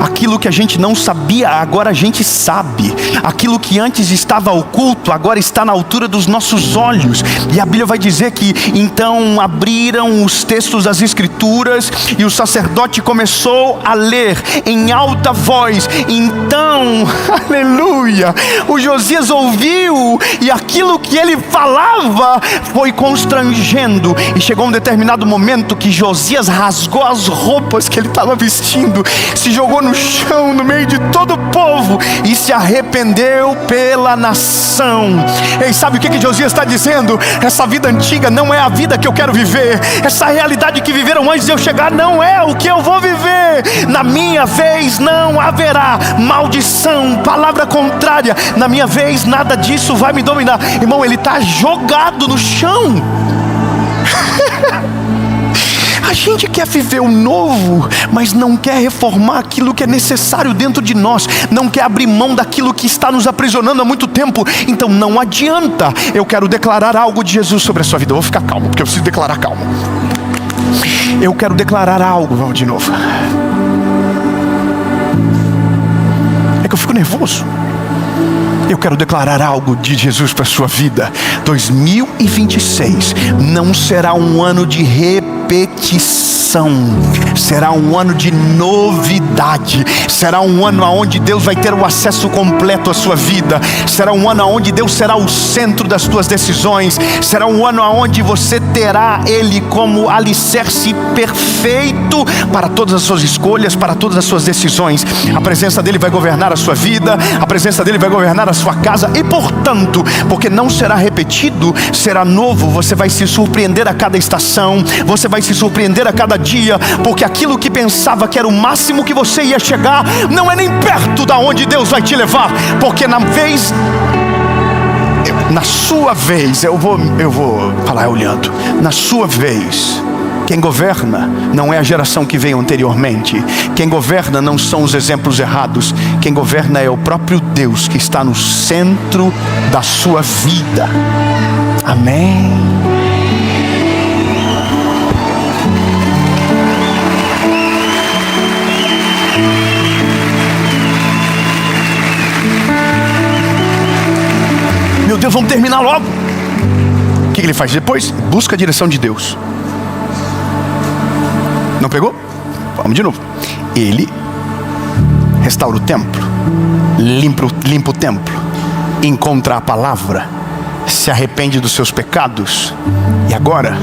aquilo que a gente não sabia, agora a gente sabe. Aquilo que antes estava oculto, agora está na altura dos nossos olhos. E a Bíblia vai dizer que então abriram os textos das Escrituras e o sacerdote começou a ler em alta voz. Então, aleluia, o Josias ouviu e aquilo que ele falava foi constrangendo. E chegou um determinado momento que Josias rasgou as roupas que ele estava vestindo, se jogou no chão, no meio de todo o povo, e se arrependeu pela nação. E sabe o que Josias está dizendo? Essa vida antiga não é a vida que eu quero viver. Essa realidade que viveram antes de eu chegar não é o que eu vou viver. Na minha vez não haverá maldição, palavra contrária. Na minha vez nada disso vai me dominar. Irmão, ele está jogado no chão. A gente quer viver o novo, mas não quer reformar aquilo que é necessário dentro de nós. Não quer abrir mão daquilo que está nos aprisionando há muito tempo. Então não adianta. Eu quero declarar algo de Jesus sobre a sua vida. Eu vou ficar calmo, porque eu preciso declarar calmo. Eu quero declarar algo, vamos de novo. É que eu fico nervoso. Eu quero declarar algo de Jesus para a sua vida. 2026 não será um ano de repetição, será um ano de novidade. Será um ano onde Deus vai ter o acesso completo à sua vida. Será um ano onde Deus será o centro das tuas decisões. Será um ano onde você terá Ele como alicerce perfeito para todas as suas escolhas, para todas as suas decisões. A presença dEle vai governar a sua vida, a presença dEle vai governar a sua casa. E portanto, porque não será repetido, será novo. Você vai se surpreender a cada estação, você vai se surpreender a cada dia, porque aquilo que pensava que era o máximo que você ia chegar, não é nem perto da onde Deus vai te levar. Porque na sua vez, eu vou falar olhando, na sua vez, quem governa não é a geração que veio anteriormente. Quem governa não são os exemplos errados. Quem governa é o próprio Deus que está no centro da sua vida. Amém. Meu Deus, vamos terminar logo. O que ele faz depois? Busca a direção de Deus. Não pegou? Vamos de novo. Ele restaura o templo, limpa o templo, encontra a palavra, se arrepende dos seus pecados. E agora,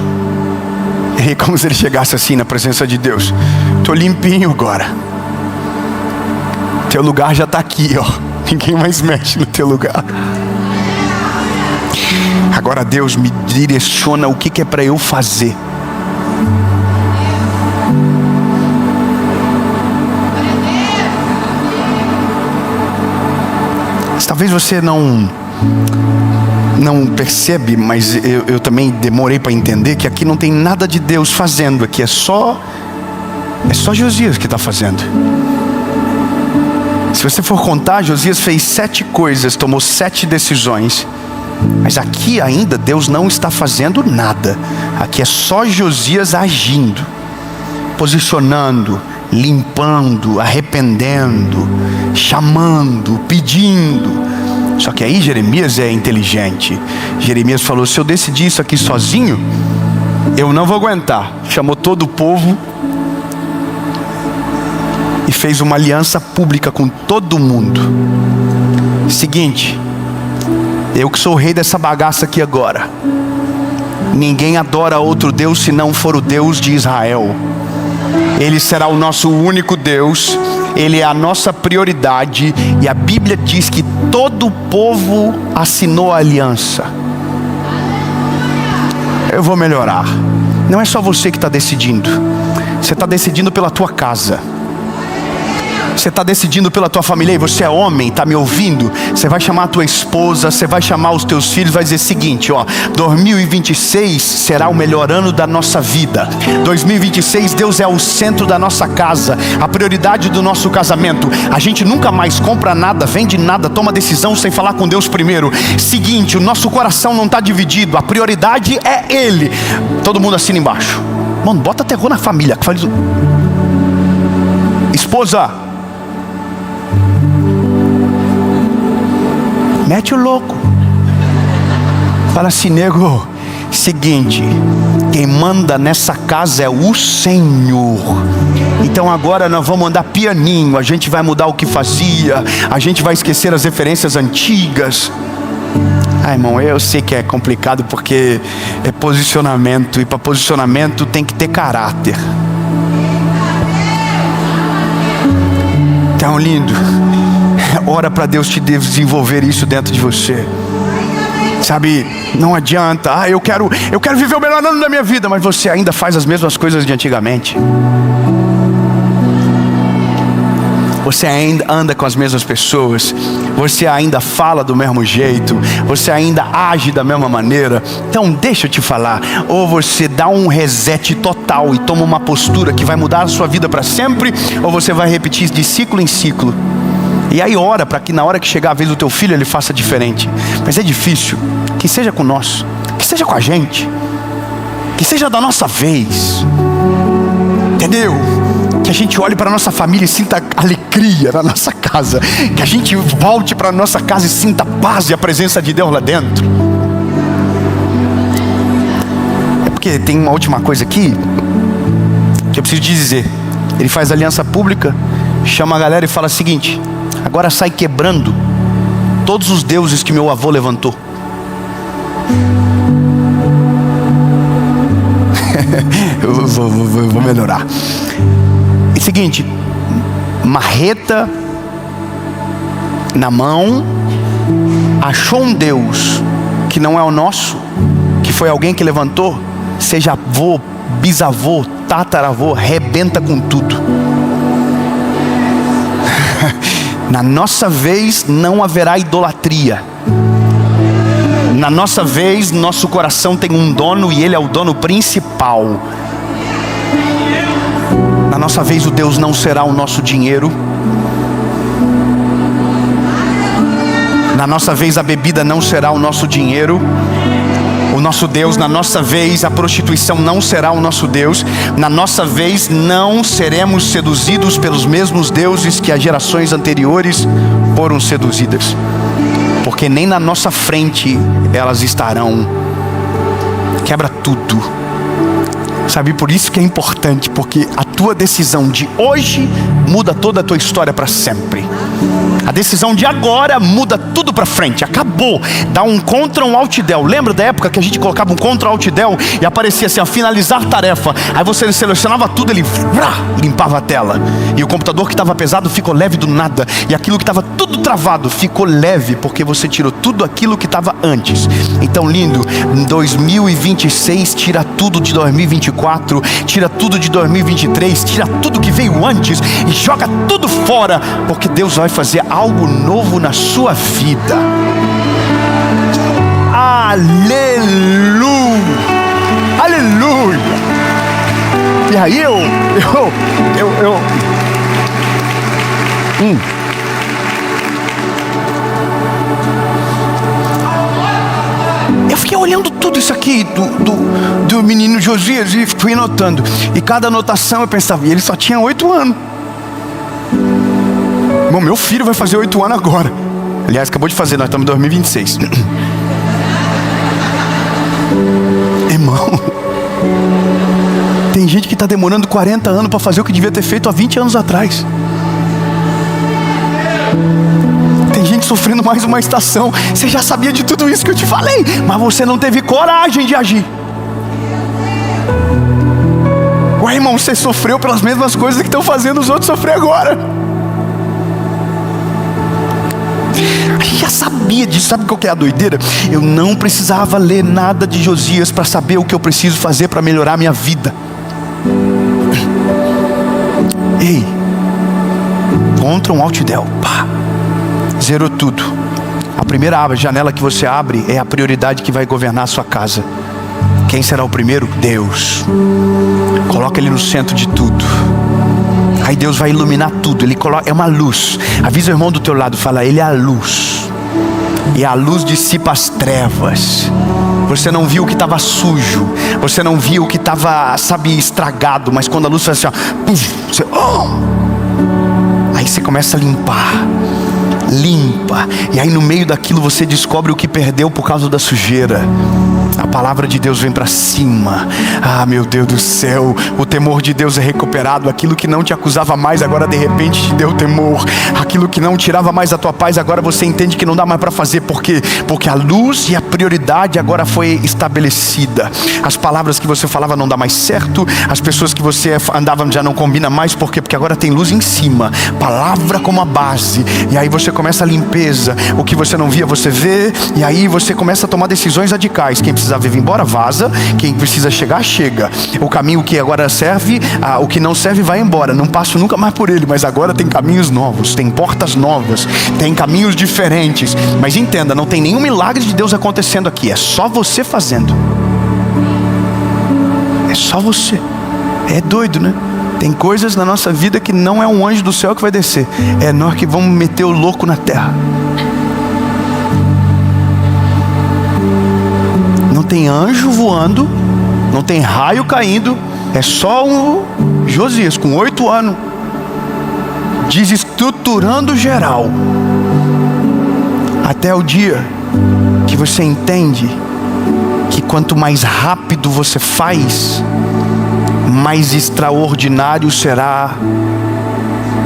é como se ele chegasse assim na presença de Deus. Estou limpinho agora. Teu lugar já está aqui, ó. Ninguém mais mexe no teu lugar. Agora Deus me direciona o que é para eu fazer. Talvez você não percebe, mas eu também demorei para entender que aqui não tem nada de Deus fazendo. Aqui é só Josias que está fazendo. Se você for contar, Josias fez 7 coisas, tomou 7 decisões. Mas aqui ainda Deus não está fazendo nada. Aqui é só Josias agindo. posicionando, limpando, arrependendo, chamando, pedindo. Só que aí Jeremias é inteligente. Jeremias falou: se eu decidir isso aqui sozinho, eu não vou aguentar. Chamou todo o povo e fez uma aliança pública com todo mundo. Seguinte, eu que sou o rei dessa bagaça aqui agora, ninguém adora outro Deus se não for o Deus de Israel. Ele será o nosso único Deus, Ele é a nossa prioridade. E a Bíblia diz que todo o povo assinou a aliança. Eu vou melhorar. Não é só você que está decidindo. Você está decidindo pela tua casa. Você está decidindo pela tua família. E você é homem, está me ouvindo? Você vai chamar a tua esposa, você vai chamar os teus filhos, vai dizer o seguinte: 2026 será o melhor ano da nossa vida. 2026 Deus é o centro da nossa casa, a prioridade do nosso casamento. A gente nunca mais compra nada, vende nada, toma decisão sem falar com Deus primeiro. Seguinte, o nosso coração não está dividido, a prioridade é Ele. Todo mundo assina embaixo. Mano, bota terror na família. Esposa, mete o louco. Fala assim: nego, seguinte, quem manda nessa casa é o Senhor. Então agora nós vamos andar pianinho. A gente vai mudar o que fazia, a gente vai esquecer as referências antigas. Irmão, eu sei que é complicado porque é posicionamento. E para posicionamento tem que ter caráter. Então, lindo, ora para Deus te desenvolver isso dentro de você. Sabe, não adianta: eu quero viver o melhor ano da minha vida, mas você ainda faz as mesmas coisas de antigamente. Você ainda anda com as mesmas pessoas, você ainda fala do mesmo jeito, você ainda age da mesma maneira. Então deixa eu te falar: ou você dá um reset total e toma uma postura que vai mudar a sua vida para sempre, ou você vai repetir de ciclo em ciclo. E aí ora para que na hora que chegar a vez do teu filho ele faça diferente. Mas é difícil. Que seja com nós, que seja com a gente, que seja da nossa vez. Entendeu? Que a gente olhe para a nossa família e sinta alegria na nossa casa. Que a gente volte para a nossa casa e sinta paz e a presença de Deus lá dentro. É porque tem uma última coisa aqui que eu preciso te dizer. Ele faz aliança pública, chama a galera e fala o seguinte: agora sai quebrando todos os deuses que meu avô levantou. eu vou melhorar. É o seguinte: marreta na mão, achou um Deus que não é o nosso, que foi alguém que levantou, seja avô, bisavô, tataravô, rebenta com tudo. Na nossa vez não haverá idolatria. Na nossa vez, nosso coração tem um dono e Ele é o dono principal. Na nossa vez, o Deus não será o nosso dinheiro. Na nossa vez, a bebida não será o nosso dinheiro. O nosso Deus, na nossa vez, a prostituição não será o nosso Deus. Na nossa vez, não seremos seduzidos pelos mesmos deuses que as gerações anteriores foram seduzidas. Porque nem na nossa frente elas estarão. Quebra tudo. Sabe, por isso que é importante, porque a tua decisão de hoje muda toda a tua história para sempre. A decisão de agora muda tudo para frente. Acabou. Dá um Ctrl, um Alt Del. Lembra da época que a gente colocava um Ctrl, Alt Del e aparecia assim: finalizar tarefa. Aí você selecionava tudo, ele limpava a tela. E o computador que estava pesado ficou leve do nada. E aquilo que estava tudo travado ficou leve, porque você tirou tudo aquilo que estava antes. Então, lindo, em 2026, tira tudo de 2024, tira tudo de 2023, tira tudo que veio antes e joga tudo fora, porque Deus vai fazer algo novo na sua vida. Aleluia, aleluia. E aí eu fiquei olhando olhando tudo isso aqui do menino Josias e fui anotando. E cada anotação eu pensava, e ele só tinha 8 anos. Bom, meu filho vai fazer 8 anos agora. Aliás, acabou de fazer, nós estamos em 2026. Irmão, tem gente que está demorando 40 anos para fazer o que devia ter feito há 20 anos atrás. Tem gente sofrendo mais uma estação. Você já sabia de tudo isso que eu te falei, mas você não teve coragem de agir. Ué, irmão, você sofreu pelas mesmas coisas que estão fazendo os outros sofrer agora. A gente já sabia disso. Sabe qual que é a doideira? Eu não precisava ler nada de Josias para saber o que eu preciso fazer para melhorar a minha vida. Ei, Ctrl Alt Del, pá, zerou tudo. A primeira janela que você abre é a prioridade que vai governar a sua casa. Quem será o primeiro? Deus. Coloca Ele no centro de tudo. Aí Deus vai iluminar tudo. Ele coloca, é uma luz. Avisa o irmão do teu lado, fala, Ele é a luz. E a luz dissipa as trevas. Você não viu o que estava sujo. Você não viu o que estava, estragado. Mas quando a luz faz assim, ó, puff, você, aí você começa a limpar. Limpa. E aí no meio daquilo você descobre o que perdeu por causa da sujeira. A palavra de Deus vem para cima. Ah, meu Deus do céu, o temor de Deus é recuperado. Aquilo que não te acusava mais, agora de repente te deu temor. Aquilo que não tirava mais a tua paz, agora você entende que não dá mais para fazer. Por quê? Porque a luz e a prioridade agora foi estabelecida. As palavras que você falava não dá mais certo. As pessoas que você andava já não combina mais. Por quê? Porque agora tem luz em cima. Palavra como a base. E aí você começa a limpeza. O que você não via, você vê. E aí você começa a tomar decisões radicais. Quem precisa vir embora, vaza. Quem precisa chegar, chega. O caminho que agora serve, o que não serve vai embora. Não passo nunca mais por ele, mas agora tem caminhos novos, tem portas novas, tem caminhos diferentes. Mas entenda, não tem nenhum milagre de Deus acontecendo aqui. É só você fazendo. É só você. É doido, né? Tem coisas na nossa vida que não é um anjo do céu que vai descer. É nós que vamos meter o louco na terra. Não tem anjo voando, não tem raio caindo, é só um Josias com 8 anos, desestruturando geral, até o dia que você entende que quanto mais rápido você faz, mais extraordinário será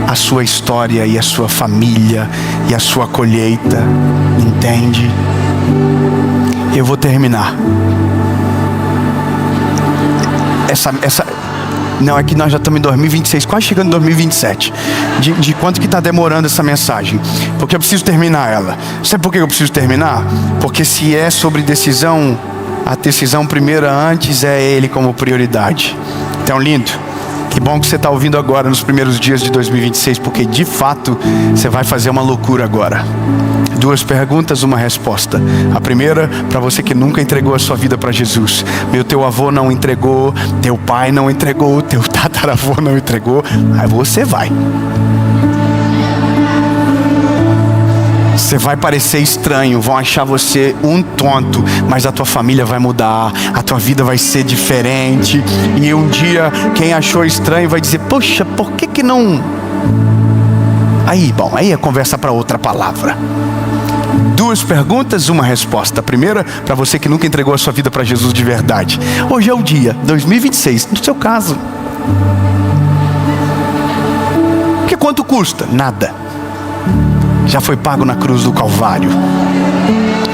a sua história e a sua família e a sua colheita, entende? Eu vou terminar. Não, é que nós já estamos em 2026, quase chegando em 2027. De quanto que está demorando essa mensagem? Porque eu preciso terminar ela. Sabe por que eu preciso terminar? Porque se é sobre decisão, a decisão primeira antes é Ele como prioridade. Então, lindo. Que bom que você está ouvindo agora nos primeiros dias de 2026, porque de fato você vai fazer uma loucura agora. 2 perguntas, 1 resposta. A primeira, para você que nunca entregou a sua vida para Jesus. Teu avô não entregou, teu pai não entregou, teu tataravô não entregou. Aí você vai. Você vai parecer estranho, vão achar você um tonto, mas a tua família vai mudar, a tua vida vai ser diferente. E um dia quem achou estranho vai dizer, poxa, por que não? Aí é conversa para outra palavra. 2 perguntas, 1 resposta. A primeira, para você que nunca entregou a sua vida para Jesus de verdade. Hoje é o dia, 2026, no seu caso. Que quanto custa? Nada. Já foi pago na cruz do Calvário.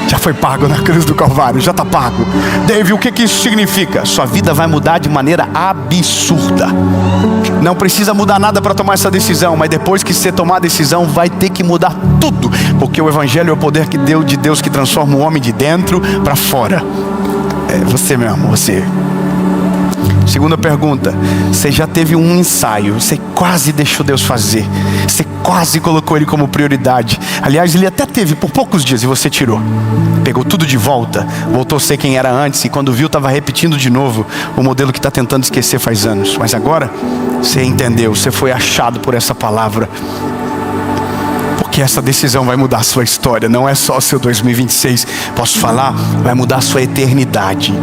Já foi pago na cruz do Calvário, já está pago. Dave, o que isso significa? Sua vida vai mudar de maneira absurda. Não precisa mudar nada para tomar essa decisão, mas depois que você tomar a decisão, vai ter que mudar tudo. Porque o Evangelho é o poder de Deus que transforma o homem de dentro para fora. É você mesmo, você. Segunda pergunta, você já teve um ensaio, você quase deixou Deus fazer, você quase colocou Ele como prioridade. Aliás, Ele até teve por poucos dias e você tirou. Pegou tudo de volta, voltou a ser quem era antes, e quando viu estava repetindo de novo o modelo que está tentando esquecer faz anos. Mas agora você entendeu, você foi achado por essa palavra. que essa decisão vai mudar a sua história. Não é só o seu 2026, posso falar? Vai mudar a sua eternidade,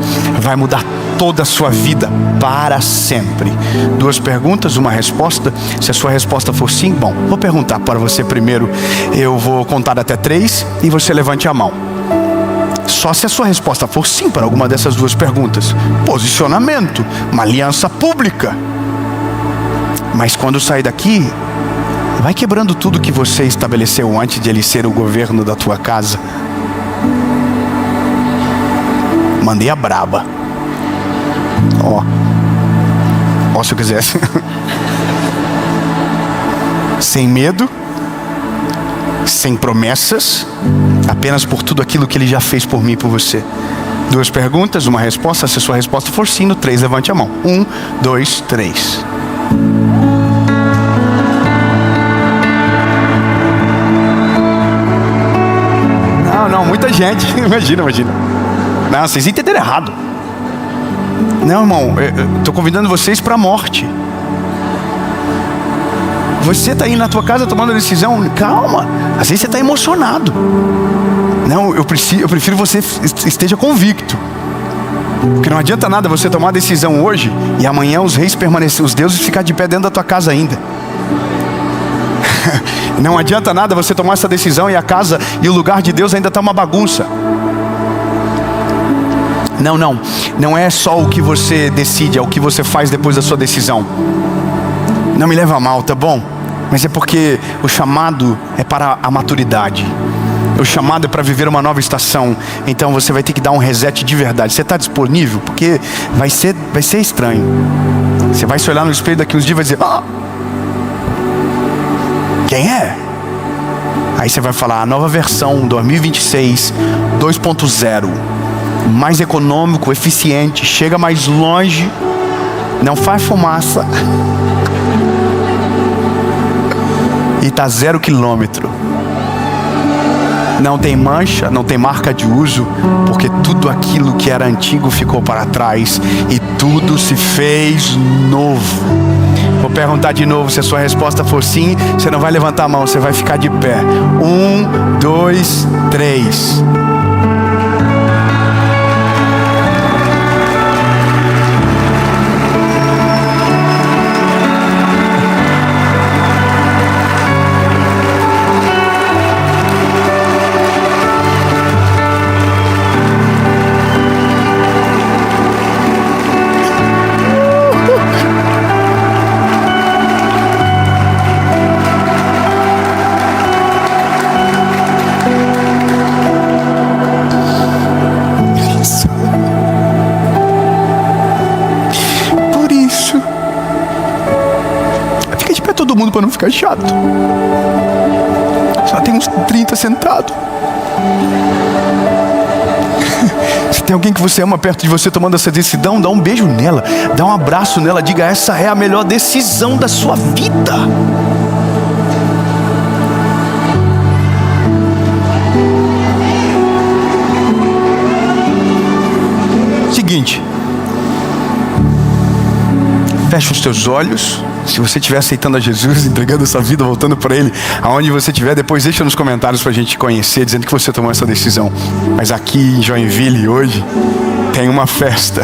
vai mudar toda a sua vida para sempre. 2 perguntas, uma resposta. Se a sua resposta for sim, bom, vou perguntar para você primeiro. Eu vou contar até 3 e você levante a mão. Só se a sua resposta for sim para alguma dessas 2 perguntas. Posicionamento, uma aliança pública. Mas quando sair daqui, vai quebrando tudo que você estabeleceu antes de ele ser o governo da tua casa. Mandei a braba. Ó, se eu quisesse. Sem medo, sem promessas, apenas por tudo aquilo que ele já fez por mim e por você. 2 perguntas, uma resposta. Se a sua resposta for sim, no 3, levante a mão. 1, 2, 3. Não, muita gente. Imagina. Não, vocês entenderam errado. Não, irmão, eu estou convidando vocês para a morte. Você está aí na tua casa tomando a decisão, calma. Às vezes você está emocionado. Não, eu prefiro você esteja convicto. Porque não adianta nada você tomar a decisão hoje e amanhã os deuses ficar de pé dentro da tua casa ainda. Não adianta nada você tomar essa decisão e a casa e o lugar de Deus ainda está uma bagunça. Não é só o que você decide, é o que você faz depois da sua decisão. Não me leva a mal, tá bom? Mas é porque o chamado é para a maturidade. O chamado é para viver uma nova estação. Então você vai ter que dar um reset de verdade. Você está disponível? Porque vai ser estranho. Você vai se olhar no espelho daqui uns dias e vai dizer: quem é? Aí você vai falar: a nova versão 2026 2.0, mais econômico, eficiente, chega mais longe, não faz fumaça e tá 0 quilômetro. Não tem mancha, não tem marca de uso, porque tudo aquilo que era antigo ficou para trás e tudo se fez novo. Vou perguntar de novo. Se a sua resposta for sim, você não vai levantar a mão, você vai ficar de pé. 1, 2, 3. Todo mundo para não ficar chato. Só tem uns 30 sentados. Se tem alguém que você ama perto de você tomando essa decisão, dá um beijo nela, dá um abraço nela, diga: essa é a melhor decisão da sua vida. Seguinte, fecha os teus olhos. Se você estiver aceitando a Jesus, entregando essa vida, voltando para Ele, aonde você estiver, depois deixa nos comentários para a gente te conhecer, dizendo que você tomou essa decisão. Mas aqui em Joinville hoje tem uma festa,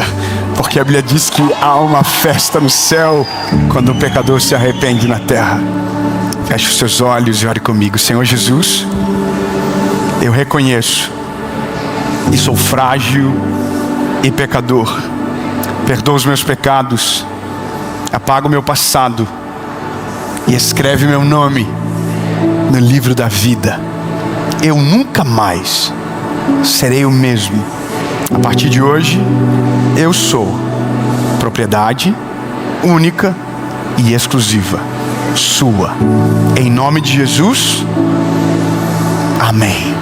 porque a Bíblia diz que há uma festa no céu quando o pecador se arrepende na terra. Feche os seus olhos e ore comigo. Senhor Jesus, eu reconheço que sou frágil e pecador. Perdoa os meus pecados, apaga o meu passado e escreve meu nome no livro da vida. Eu nunca mais serei o mesmo. A partir de hoje, eu sou propriedade única e exclusiva sua. Em nome de Jesus, amém.